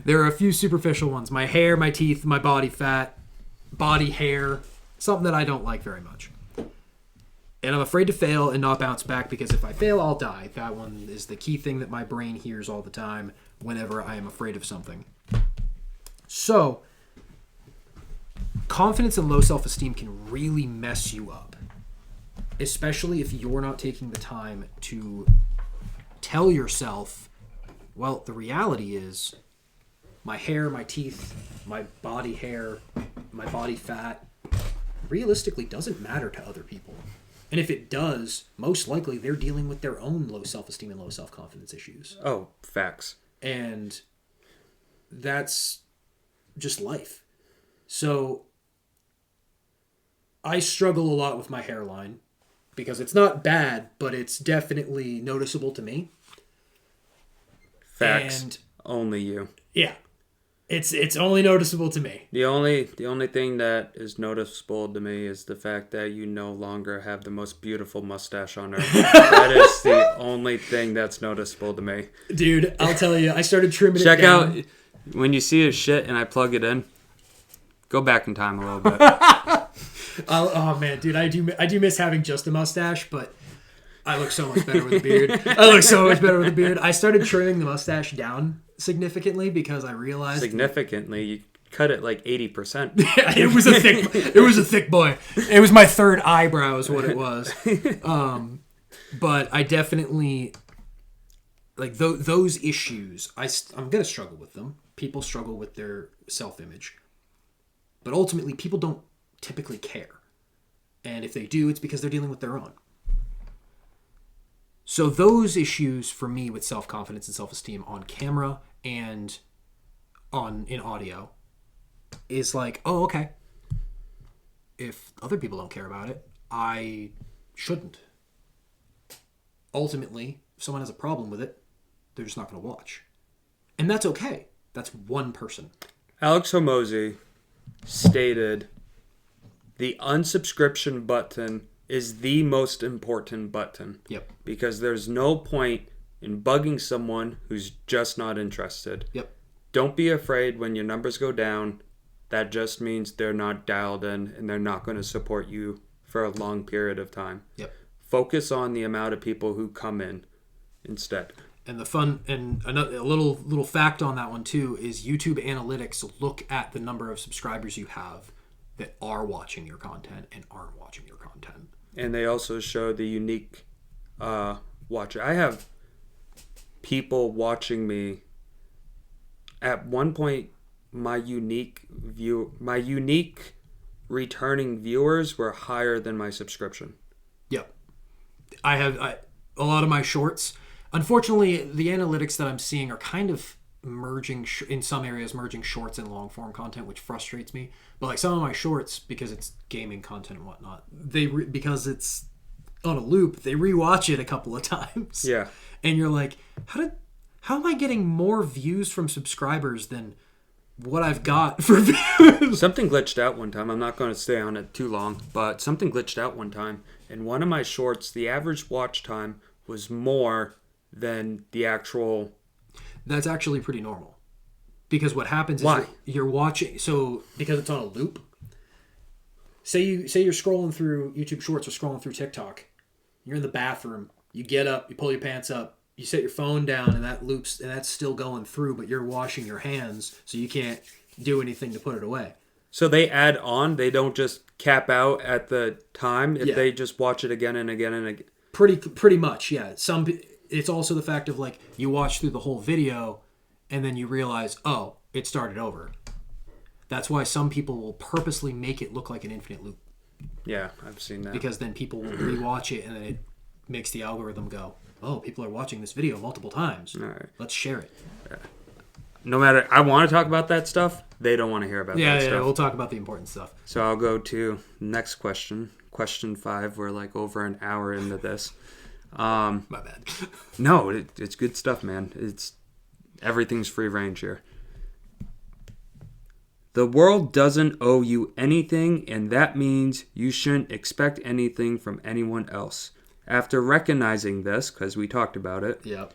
There are a few superficial ones. My hair, my teeth, my body fat, body hair, something that I don't like very much. And I'm afraid to fail and not bounce back because if I fail, I'll die. That one is the key thing that my brain hears all the time whenever I am afraid of something. So, confidence and low self-esteem can really mess you up, especially if you're not taking the time to tell yourself, well, the reality is my hair, my teeth, my body hair, my body fat realistically doesn't matter to other people. And if it does, most likely they're dealing with their own low self-esteem and low self-confidence issues. Oh, facts. And that's just life. So I struggle a lot with my hairline because it's not bad, but it's definitely noticeable to me. Facts. And only you. yeah. It's only noticeable to me. The only thing that is noticeable to me is the fact that you no longer have the most beautiful mustache on earth. That is the only thing that's noticeable to me. Dude, I'll tell you, I started trimming Check it down. out when you see his shit and I plug it in. Go back in time a little bit. Oh man, dude, I do miss having just a mustache, but I look so much better with a beard. I started trimming the mustache down significantly because I realized you cut it like 80%. Yeah, it was a thick boy. It was my third eyebrow is what it was. But I definitely like those issues. I'm gonna struggle with them. People struggle with their self-image, but ultimately people don't typically care, and if they do, it's because they're dealing with their own. So those issues for me with self-confidence and self-esteem on camera and in audio is like, oh, okay. If other people don't care about it, I shouldn't. Ultimately, if someone has a problem with it, they're just not going to watch. And that's okay. That's one person. Alex Hormozy stated the unsubscription button is the most important button. Yep. Because there's no point in bugging someone who's just not interested. Yep. Don't be afraid when your numbers go down. That just means they're not dialed in and they're not going to support you for a long period of time. Yep. Focus on the amount of people who come in instead. And the fun and a little fact on that one too is YouTube analytics look at the number of subscribers you have that are watching your content and aren't watching your content. And they also show the unique watcher. I have people watching me. At one point, my unique returning viewers were higher than my subscription. Yep. I have a lot of my shorts. Unfortunately, the analytics that I'm seeing are kind of merging in some areas, merging shorts and long form content, which frustrates me. But like some of my shorts, because it's gaming content and whatnot, because it's on a loop, they rewatch it a couple of times. Yeah. And you're like, how am I getting more views from subscribers than what I've got for views? Something glitched out one time. I'm not going to stay on it too long, but something glitched out one time. In one of my shorts, the average watch time was more than the actual. That's actually pretty normal. Because what happens is you're watching, so because it's on a loop. Say you're scrolling through YouTube Shorts or scrolling through TikTok. You're in the bathroom. You get up, you pull your pants up, you set your phone down, and that loops, and that's still going through, but you're washing your hands, so you can't do anything to put it away. So they add on. They don't just cap out at the time. If they just watch it again and again and again. Pretty much, yeah. it's also the fact of like you watch through the whole video and then you realize, oh, it started over. That's why some people will purposely make it look like an infinite loop. Yeah, I've seen that. Because then people will rewatch it and then it makes the algorithm go, oh, people are watching this video multiple times. All right. Let's share it. Yeah. No matter, I want to talk about that stuff. They don't want to hear about that stuff. Yeah, we'll talk about the important stuff. So I'll go to next question. Question 5. We're like over an hour into this. My bad. No, it's good stuff, man. Everything's free range here. The world doesn't owe you anything, and that means you shouldn't expect anything from anyone else. After recognizing this, because we talked about it, Yep.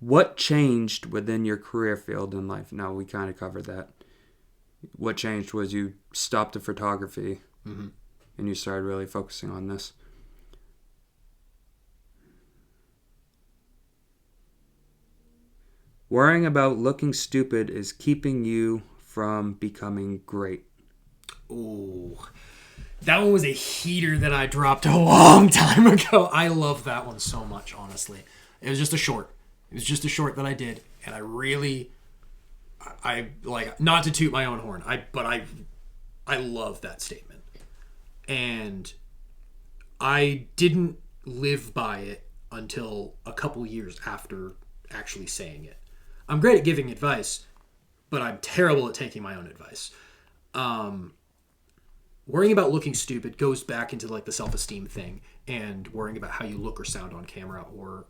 What changed within your career field in life? No, we kind of covered that. What changed was you stopped the photography and you started really focusing on this. Worrying about looking stupid is keeping you from becoming great. Ooh. That one was a heater that I dropped a long time ago. I love that one so much, honestly. It was just a short. It was just a short that I did, and I like, not to toot my own horn, but I love that statement. And I didn't live by it until a couple years after actually saying it. I'm great at giving advice, but I'm terrible at taking my own advice. Worrying about looking stupid goes back into like the self-esteem thing and worrying about how you look or sound on camera or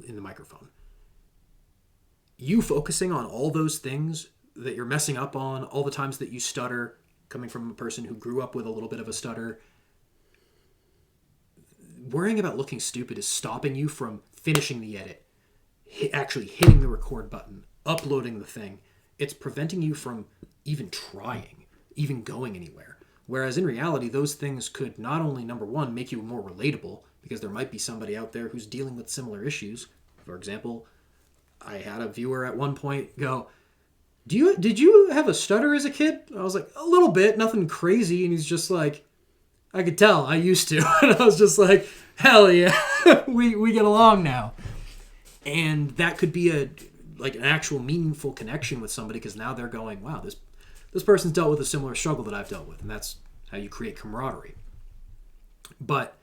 in the microphone. You focusing on all those things that you're messing up on, all the times that you stutter, coming from a person who grew up with a little bit of a stutter, worrying about looking stupid is stopping you from finishing the edit, actually hitting the record button, uploading the thing. It's preventing you from even trying, even going anywhere. Whereas in reality, those things could not only, number one, make you more relatable, because there might be somebody out there who's dealing with similar issues. For example, I had a viewer at one point go, did you have a stutter as a kid? I was like, a little bit, nothing crazy. And he's just like, I could tell, I used to. And I was just like, hell yeah, we get along now. And that could be an actual meaningful connection with somebody, because now they're going, wow, this person's dealt with a similar struggle that I've dealt with. And that's how you create camaraderie. But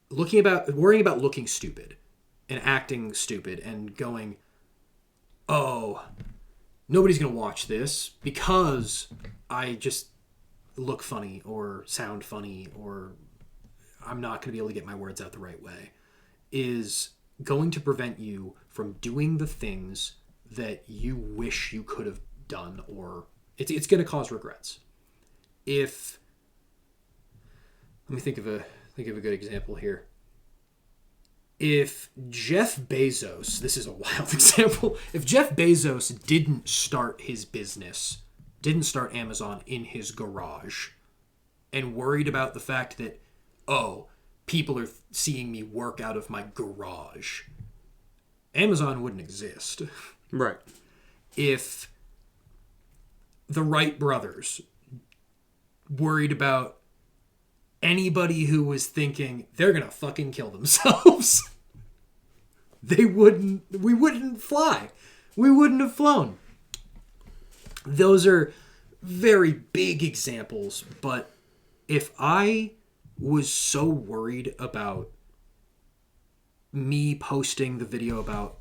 worrying about looking stupid and acting stupid and going, oh, nobody's going to watch this because I just look funny or sound funny or I'm not going to be able to get my words out the right way, is going to prevent you from doing the things that you wish you could have done, or it's going to cause regrets. Let me think of a good example here. If Jeff Bezos, this is a wild example, if Jeff Bezos didn't start his business, didn't start Amazon in his garage, and worried about the fact that, oh, people are seeing me work out of my garage, Amazon wouldn't exist. Right. If the Wright brothers worried about anybody who was thinking they're gonna fucking kill themselves, we wouldn't fly. We wouldn't have flown. Those are very big examples, but if I was so worried about me posting the video about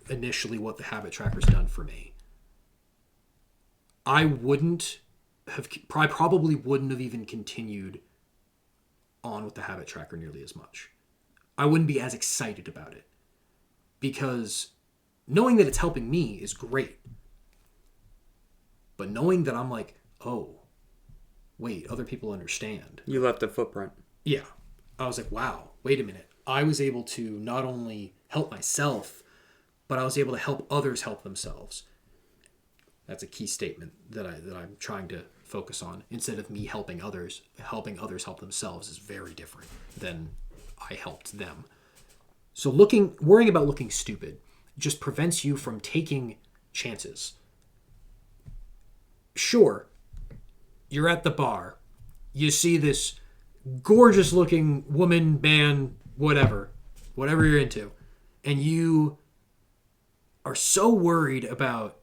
initially what the habit tracker's done for me, I probably wouldn't have even continued on with the habit tracker nearly as much. I wouldn't be as excited about it, because knowing that it's helping me is great. But knowing that I'm like, oh, wait, other people understand. You left a footprint. Yeah. I was like, wow, wait a minute. I was able to not only help myself, but I was able to help others help themselves. That's a key statement that I'm trying to focus on. Instead of me helping others help themselves is very different than I helped them. So worrying about looking stupid just prevents you from taking chances. Sure, you're at the bar. You see this gorgeous looking woman, man, whatever. whatever you're into, and you are so worried about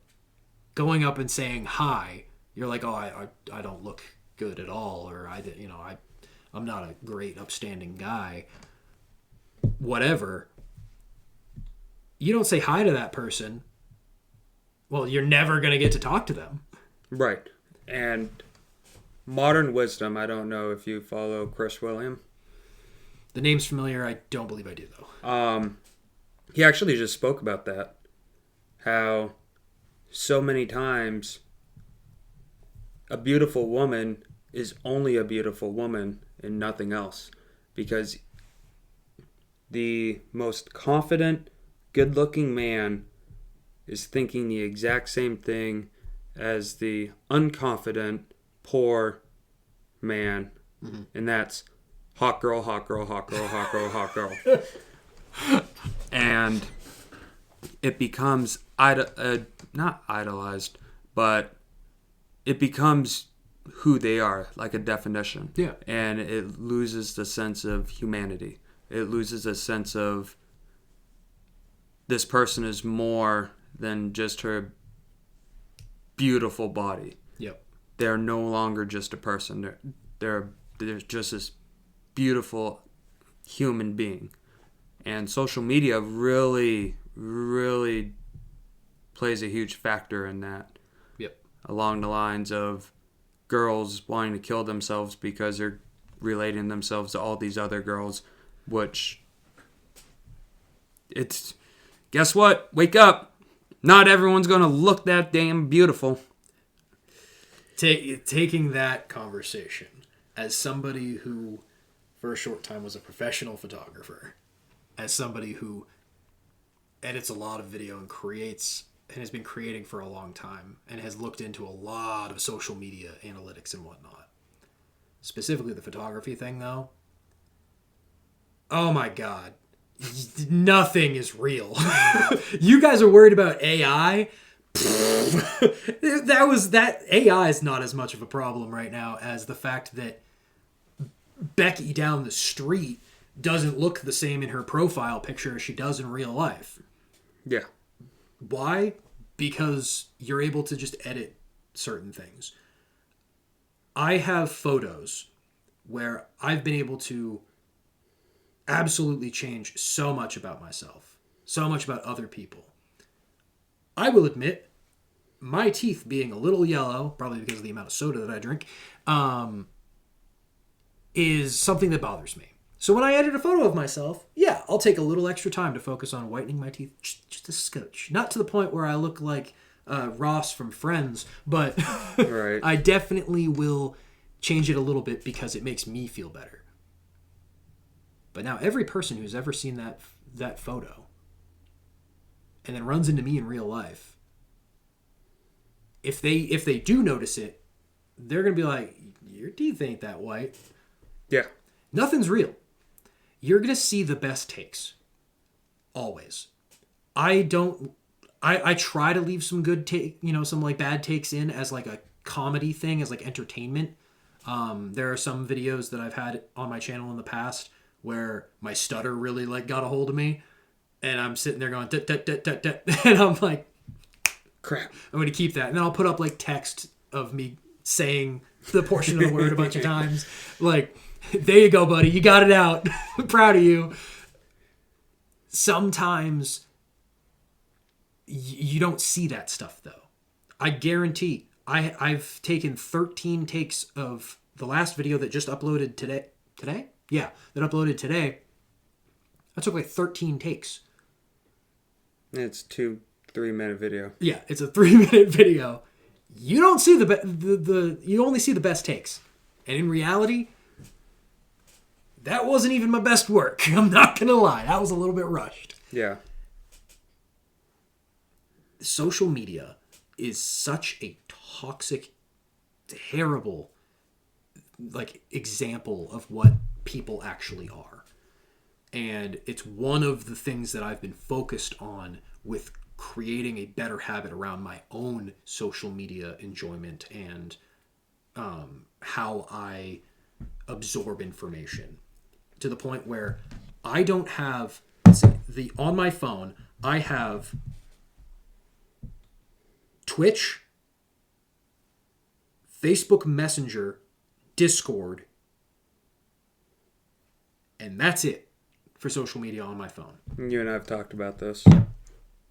going up and saying hi, you're like, oh, I don't look good at all, or I'm not a great upstanding guy, whatever. You don't say hi to that person, well, you're never going to get to talk to them. Right. And modern wisdom, I don't know if you follow Chris William. The name's familiar. I don't believe I do, though. He actually just spoke about that. How so many times a beautiful woman is only a beautiful woman and nothing else. Because the most confident, good-looking man is thinking the exact same thing as the unconfident, poor man. Mm-hmm. And that's hot girl, hot girl, hot girl, hot girl, hot girl. And it becomes not idolized, but it becomes who they are, like a definition. Yeah. And it loses the sense of humanity. It loses a sense of this person is more than just her beautiful body. Yep. They're no longer just a person. They're just this beautiful human being. And social media really, really plays a huge factor in that. Yep. Along the lines of girls wanting to kill themselves because they're relating themselves to all these other girls, which it's, guess what? Wake up. Not everyone's going to look that damn beautiful. Taking that conversation as somebody who, for a short time, was a professional photographer, as somebody who edits a lot of video and creates and has been creating for a long time and has looked into a lot of social media analytics and whatnot. Specifically the photography thing, though. Oh my God. Nothing is real. You guys are worried about AI? that AI is not as much of a problem right now as the fact that Becky down the street doesn't look the same in her profile picture as she does in real life. Yeah. Why? Because you're able to just edit certain things. I have photos where I've been able to absolutely change so much about myself, so much about other people. I will admit, my teeth being a little yellow, probably because of the amount of soda that I drink, is something that bothers me. So when I edit a photo of myself, yeah, I'll take a little extra time to focus on whitening my teeth just a scotch. Not to the point where I look like Ross from Friends, but right. I definitely will change it a little bit because it makes me feel better. But now every person who's ever seen that photo and then runs into me in real life, if they do notice it, they're going to be like, your teeth ain't that white. Yeah. Nothing's real. You're going to see the best takes. Always. I try to leave some good some like bad takes in as like a comedy thing, as like entertainment. There are some videos that I've had on my channel in the past where my stutter really like got a hold of me, and I'm sitting there going and I'm like, crap, I'm going to keep that. And then I'll put up like text of me saying the portion of the word a bunch of times. Like, there you go, buddy. You got it out. I'm proud of you. Sometimes you don't see that stuff, though. I guarantee I've taken 13 takes of the last video that just uploaded today. Today? Yeah, that uploaded today. That took like 13 takes. It's 2-3 minute video. Yeah, it's a 3-minute video. You don't see you only see the best takes. And in reality, that wasn't even my best work. I'm not going to lie. That was a little bit rushed. Yeah. Social media is such a toxic, terrible like example of what people actually are. And it's one of the things that I've been focused on with creating a better habit around my own social media enjoyment and how I absorb information, to the point where I don't have let's see, on my phone, I have Twitch, Facebook Messenger, Discord, and that's it for social media on my phone. You and I have talked about this.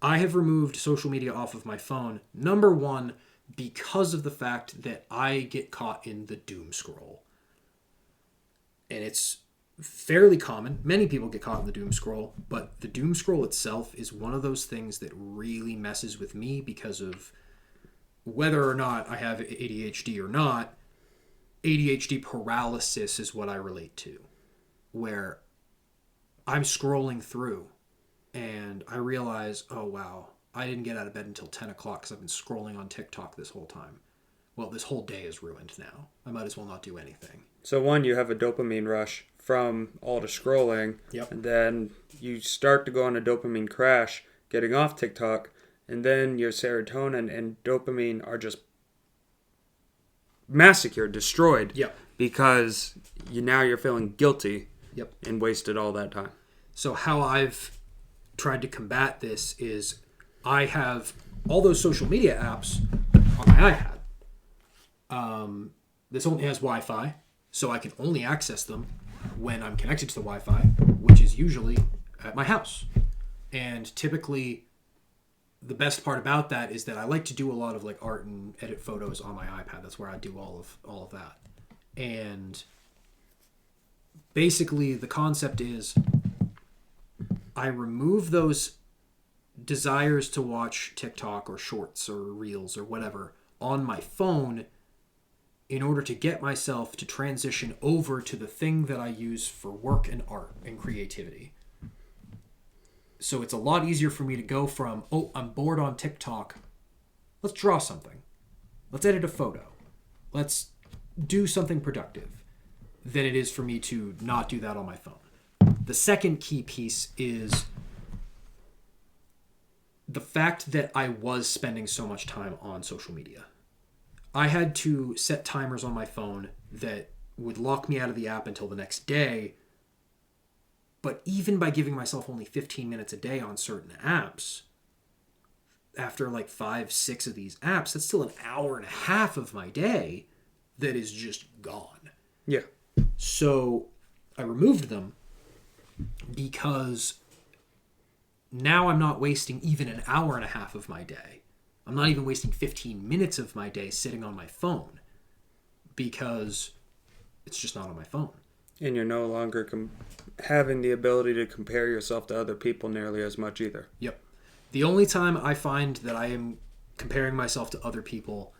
I have removed social media off of my phone, number one, because of the fact that I get caught in the doom scroll. And it's fairly common. Many people get caught in the doom scroll, but the doom scroll itself is one of those things that really messes with me because of whether or not I have ADHD or not. ADHD paralysis is what I relate to, where I'm scrolling through and I realize, oh wow, I didn't get out of bed until 10 o'clock because I've been scrolling on TikTok this whole time. Well, this whole day is ruined now. I might as well not do anything. So one, you have a dopamine rush from all the scrolling. Yep. And then you start to go on a dopamine crash getting off TikTok. And then your serotonin and dopamine are just massacred, destroyed. Yep. Because now you're feeling guilty. Yep. And wasted all that time. So how I've tried to combat this is I have all those social media apps on my iPad. This only has Wi-Fi, so I can only access them when I'm connected to the Wi-Fi, which is usually at my house. And typically, the best part about that is that I like to do a lot of like art and edit photos on my iPad. That's where I do all of that. And basically, the concept is I remove those desires to watch TikTok or shorts or reels or whatever on my phone in order to get myself to transition over to the thing that I use for work and art and creativity. So it's a lot easier for me to go from, oh, I'm bored on TikTok. Let's draw something. Let's edit a photo. Let's do something productive than it is for me to not do that on my phone. The second key piece is the fact that I was spending so much time on social media. I had to set timers on my phone that would lock me out of the app until the next day. But even by giving myself only 15 minutes a day on certain apps, after like 5-6 of these apps, that's still an hour and a half of my day that is just gone. Yeah. So I removed them because now I'm not wasting even an hour and a half of my day. I'm not even wasting 15 minutes of my day sitting on my phone because it's just not on my phone. And you're no longer having the ability to compare yourself to other people nearly as much either. Yep. The only time I find that I am comparing myself to other people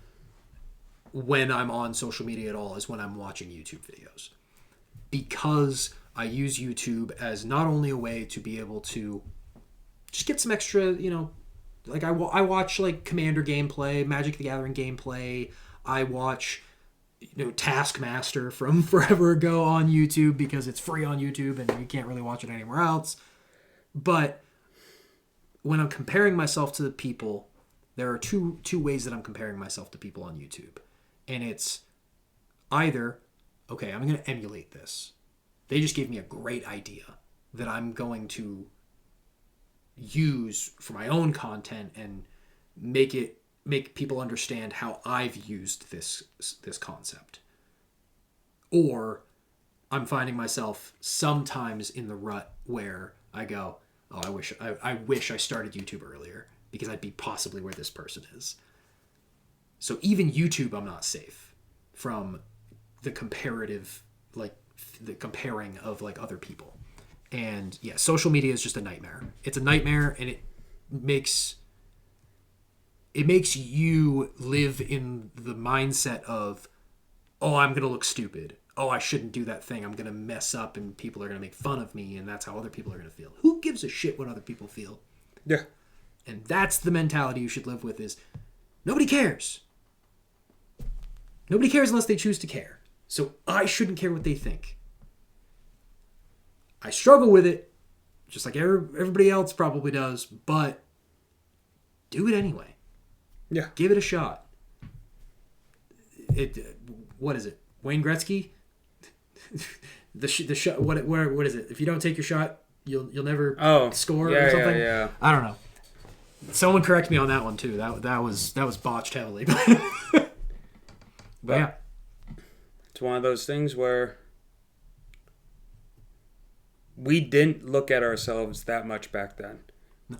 when I'm on social media at all is when I'm watching YouTube videos. Because I use YouTube as not only a way to be able to just get some extra, like I watch like Commander gameplay, Magic the Gathering gameplay. I watch, Taskmaster from forever ago on YouTube because it's free on YouTube and you can't really watch it anywhere else. But when I'm comparing myself to the people, there are two ways that I'm comparing myself to people on YouTube. And it's either, okay, I'm going to emulate this. They just gave me a great idea that I'm going to use for my own content and make people understand how I've used this concept. Or I'm finding myself sometimes in the rut where I go, oh, I wish I started YouTube earlier because I'd be possibly where this person is. So even YouTube, I'm not safe from the comparative, like the comparing of like other people. And yeah, social media is just a nightmare. It's a nightmare, and it makes you live in the mindset of, oh, I'm going to look stupid. Oh, I shouldn't do that thing. I'm going to mess up and people are going to make fun of me, and that's how other people are going to feel. Who gives a shit what other people feel? Yeah. And that's the mentality you should live with is nobody cares. Nobody cares unless they choose to care. So I shouldn't care what they think. I struggle with it, just like everybody else probably does, but do it anyway. Yeah. Give it a shot. What is it? Wayne Gretzky? The shot. What is it? If you don't take your shot, You'll never score yeah, or something. Yeah. I don't know. Someone correct me on that one too. That was botched heavily. But yeah, it's one of those things where we didn't look at ourselves that much back then. No.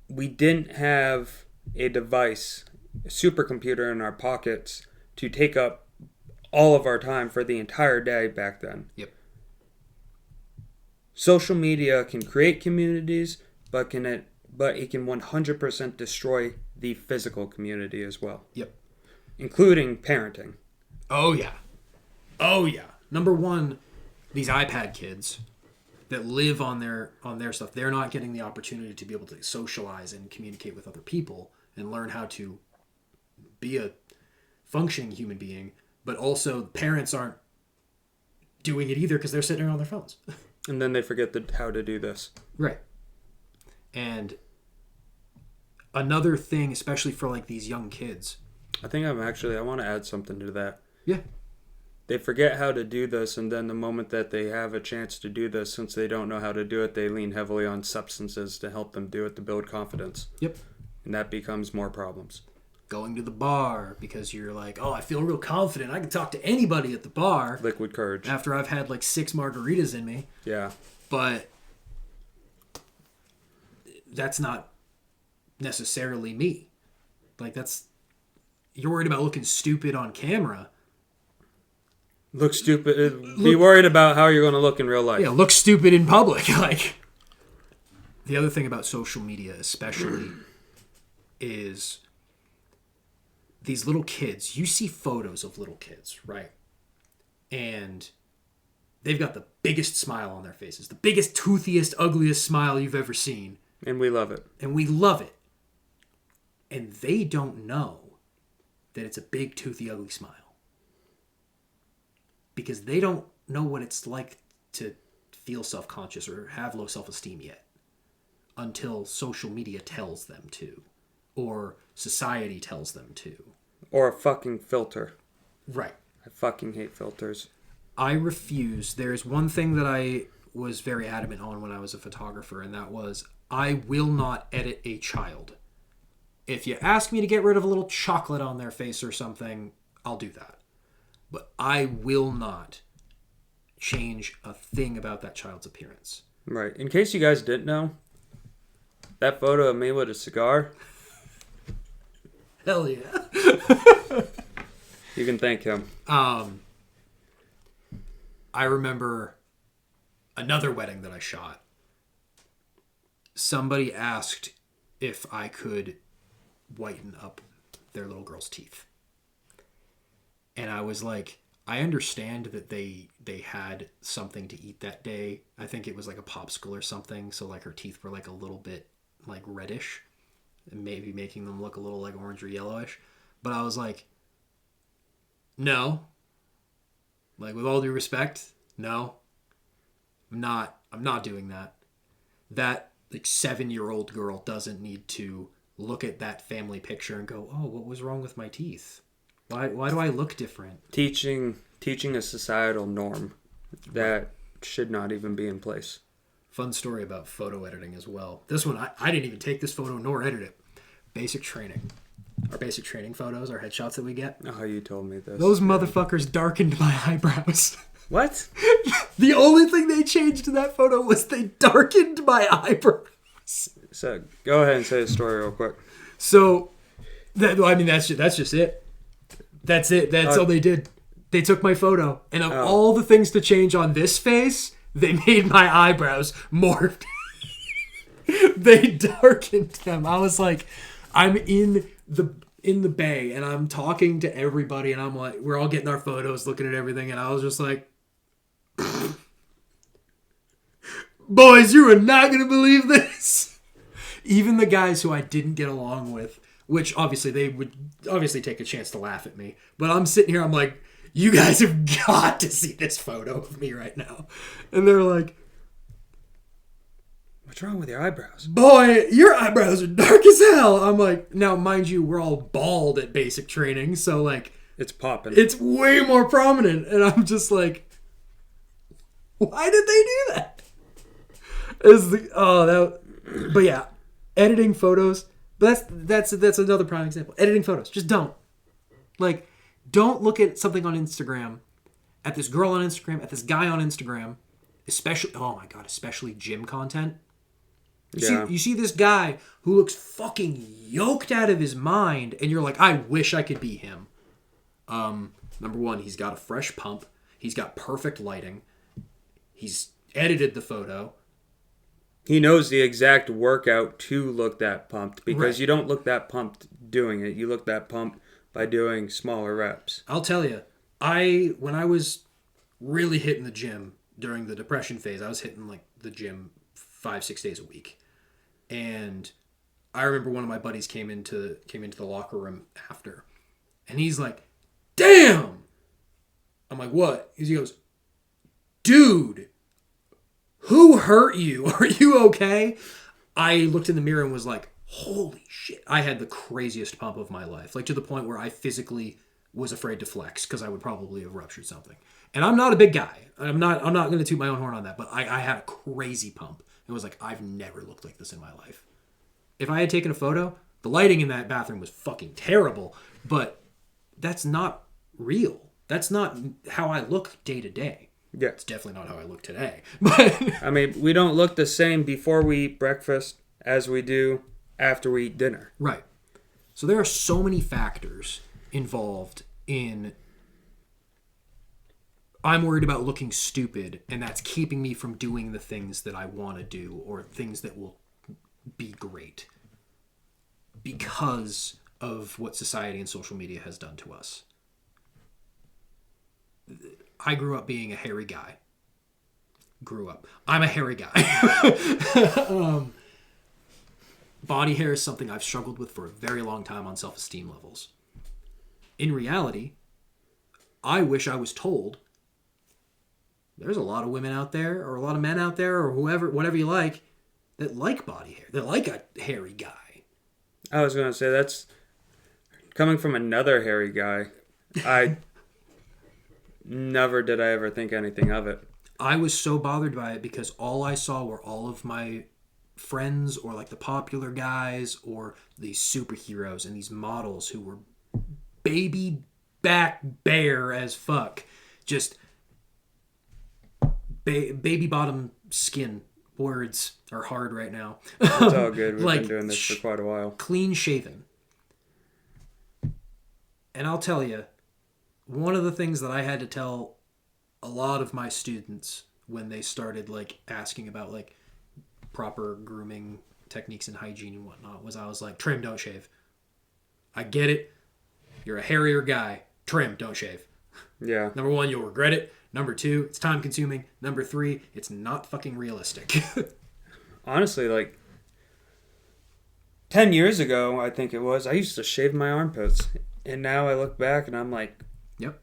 We didn't have a device, a supercomputer in our pockets to take up all of our time for the entire day back then. Yep. Social media can create communities, but it can 100% destroy the physical community as well. Yep. Including parenting. Oh yeah. Number one, these iPad kids that live on their stuff, they're not getting the opportunity to be able to socialize and communicate with other people and learn how to be a functioning human being. But also, parents aren't doing it either because they're sitting there on their phones. And then they forget how to do this. Right. And another thing, especially for like these young kids. I want to add something to that. Yeah. They forget how to do this, and then the moment that they have a chance to do this, since they don't know how to do it, they lean heavily on substances to help them do it, to build confidence. Yep. And that becomes more problems. Going to the bar because you're like, oh, I feel real confident. I can talk to anybody at the bar. Liquid courage. After I've had like 6 margaritas in me. Yeah. But that's not necessarily me. Like you're worried about looking stupid on camera. Look stupid. Be worried about how you're going to look in real life. Yeah, look stupid in public. Like, the other thing about social media especially is these little kids. You see photos of little kids, right? And they've got the biggest smile on their faces. The biggest, toothiest, ugliest smile you've ever seen. And we love it. And we love it. And they don't know that it's a big, toothy, ugly smile. Because they don't know what it's like to feel self-conscious or have low self-esteem yet. Until social media tells them to. Or society tells them to. Or a fucking filter. Right. I fucking hate filters. I refuse. There's one thing that I was very adamant on when I was a photographer, and that was, I will not edit a child. If you ask me to get rid of a little chocolate on their face or something, I'll do that. But I will not change a thing about that child's appearance. Right. In case you guys didn't know, that photo of me with a cigar. Hell yeah. You can thank him. I remember another wedding that I shot. Somebody asked if I could whiten up their little girl's teeth. And I was like, I understand that they had something to eat that day. I think it was like a popsicle or something. So like her teeth were like a little bit like reddish. And maybe making them look a little like orange or yellowish. But I was like, no. Like, with all due respect, no. I'm not doing that. That like 7-year-old girl doesn't need to look at that family picture and go, oh, what was wrong with my teeth? Why do I look different? Teaching a societal norm that should not even be in place. Fun story about photo editing as well. This one, I didn't even take this photo nor edit it. Basic training. Our basic training photos, our headshots that we get. Oh, you told me this. Those motherfuckers darkened my eyebrows. What? The only thing they changed in that photo was they darkened my eyebrows. So, go ahead and say the story real quick. So, that's just it. That's it. That's all they did. They took my photo, and of all the things to change on this face, they made my eyebrows more. They darkened them. I was like, I'm in the bay, and I'm talking to everybody, and I'm like, we're all getting our photos, looking at everything, and I was just like, boys, you are not going to believe this. Even the guys who I didn't get along with, which obviously they would obviously take a chance to laugh at me, but I'm sitting here, I'm like, you guys have got to see this photo of me right now. And they're like, what's wrong with your eyebrows? Boy, your eyebrows are dark as hell. I'm like, now mind you, we're all bald at basic training, so like, it's popping. It's way more prominent. And I'm just like, why did they do that? But yeah, editing photos. But that's another prime example. Editing photos. Just don't. Like, don't look at something on Instagram, at this girl on Instagram, at this guy on Instagram, especially, oh my God, especially gym content. You see this guy who looks fucking yoked out of his mind, and you're like, I wish I could be him. Number one, he's got a fresh pump. He's got perfect lighting. He's edited the photo. He knows the exact workout to look that pumped, because Right. you don't look that pumped doing it. You look that pumped by doing smaller reps. I'll tell you, when I was really hitting the gym during the depression phase, I was hitting like the gym 5-6 days a week. And I remember one of my buddies came into the locker room after, and he's like, "Damn!" I'm like, "What?" He goes, "Dude, who hurt you? Are you okay?" I looked in the mirror and was like, "Holy shit!" I had the craziest pump of my life, like to the point where I physically was afraid to flex because I would probably have ruptured something. And I'm not a big guy. I'm not going to toot my own horn on that, but I had a crazy pump. It was like, I've never looked like this in my life. If I had taken a photo, the lighting in that bathroom was fucking terrible, but that's not real. That's not how I look day to day. Yeah. It's definitely not how I look today. But I mean, we don't look the same before we eat breakfast as we do after we eat dinner. Right. So there are so many factors involved in I'm worried about looking stupid, and that's keeping me from doing the things that I want to do or things that will be great because of what society and social media has done to us. I grew up being a hairy guy. I'm a hairy guy. Body hair is something I've struggled with for a very long time on self-esteem levels. In reality, I wish I was told there's a lot of women out there, or a lot of men out there, or whatever you like body hair. That like a hairy guy. I was going to say, that's coming from another hairy guy. I never did I ever think anything of it. I was so bothered by it because all I saw were all of my friends, or like the popular guys, or these superheroes and these models who were baby back bare as fuck. Just baby bottom skin. Words are hard right now. It's all good. We've Like, been doing this for quite a while. Clean shaven. And I'll tell you, one of the things that I had to tell a lot of my students when they started like asking about like proper grooming techniques and hygiene and whatnot was I was like, trim, don't shave. I get it. You're a hairier guy. Trim, don't shave. Yeah. Number one, you'll regret it. Number two, it's time consuming. Number three, it's not fucking realistic. Honestly, like 10 years ago, I think it was, I used to shave my armpits. And now I look back and I'm like, Yep.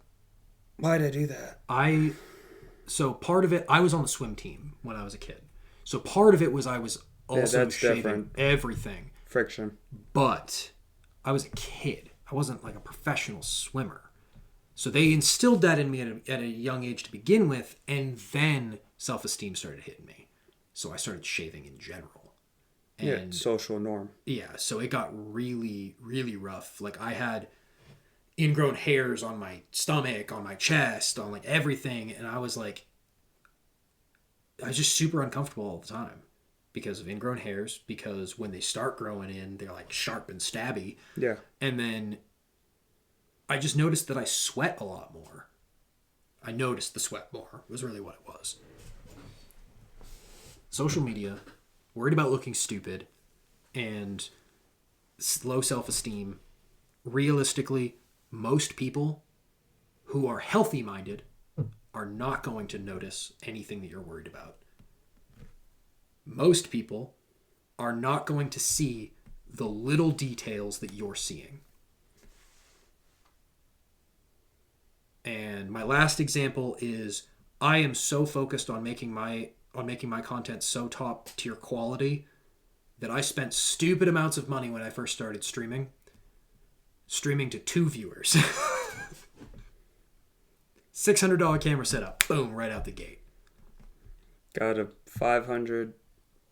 Why'd I do that? So part of it, I was on the swim team when I was a kid. So part of it was I was also that's shaving different. everything. Friction. But I was a kid. I wasn't like a professional swimmer. So they instilled that in me at a young age to begin with, and then self-esteem started hitting me. So I started shaving in general. And social norm. yeah, so it got really, really rough. Like I had ingrown hairs on my stomach, on my chest, on like everything, and I was just super uncomfortable all the time because of ingrown hairs, because when they start growing in, they're like sharp and stabby. Yeah. And then I just noticed that I sweat a lot more. I noticed the sweat more, was really what it was. Social media, worried about looking stupid, and low self-esteem. Realistically, most people who are healthy-minded are not going to notice anything that you're worried about. Most people are not going to see the little details that you're seeing. And my last example is I am so focused on making my content so top tier quality that I spent stupid amounts of money when I first started streaming to 2 viewers. $600 camera setup, boom, right out the gate. Got a $500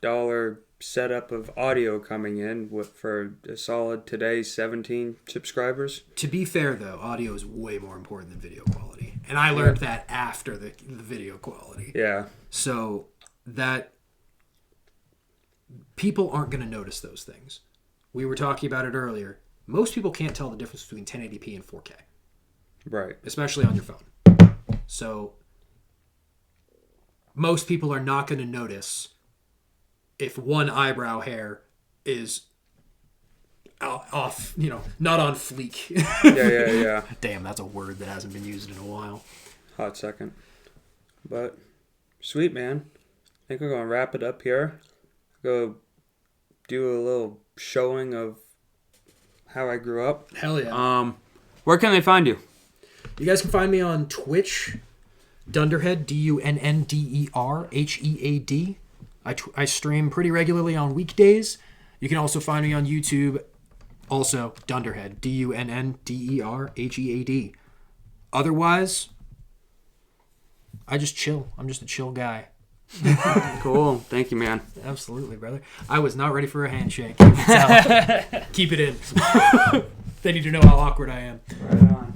$8 setup of audio coming in for a solid today's 17 subscribers. To be fair, though, audio is way more important than video quality. And I learned that after the video quality. Yeah. So that people aren't going to notice those things. We were talking about it earlier. Most people can't tell the difference between 1080p and 4K. Right. Especially on your phone. So most people are not going to notice if one eyebrow hair is off, not on fleek. Yeah. Damn, that's a word that hasn't been used in a while. Hot second. But, sweet, man. I think we're going to wrap it up here. Go do a little showing of how I grew up. Hell yeah. Where can they find you? You guys can find me on Twitch, Dunderhead, DUNNDERHEAD. I stream pretty regularly on weekdays. You can also find me on YouTube, also Dunderhead, DUNNDERHEAD. Otherwise, I just chill. I'm just a chill guy. Cool. Thank you, man. Absolutely, brother. I was not ready for a handshake. You can tell. Keep it in. They need to know how awkward I am. Right on.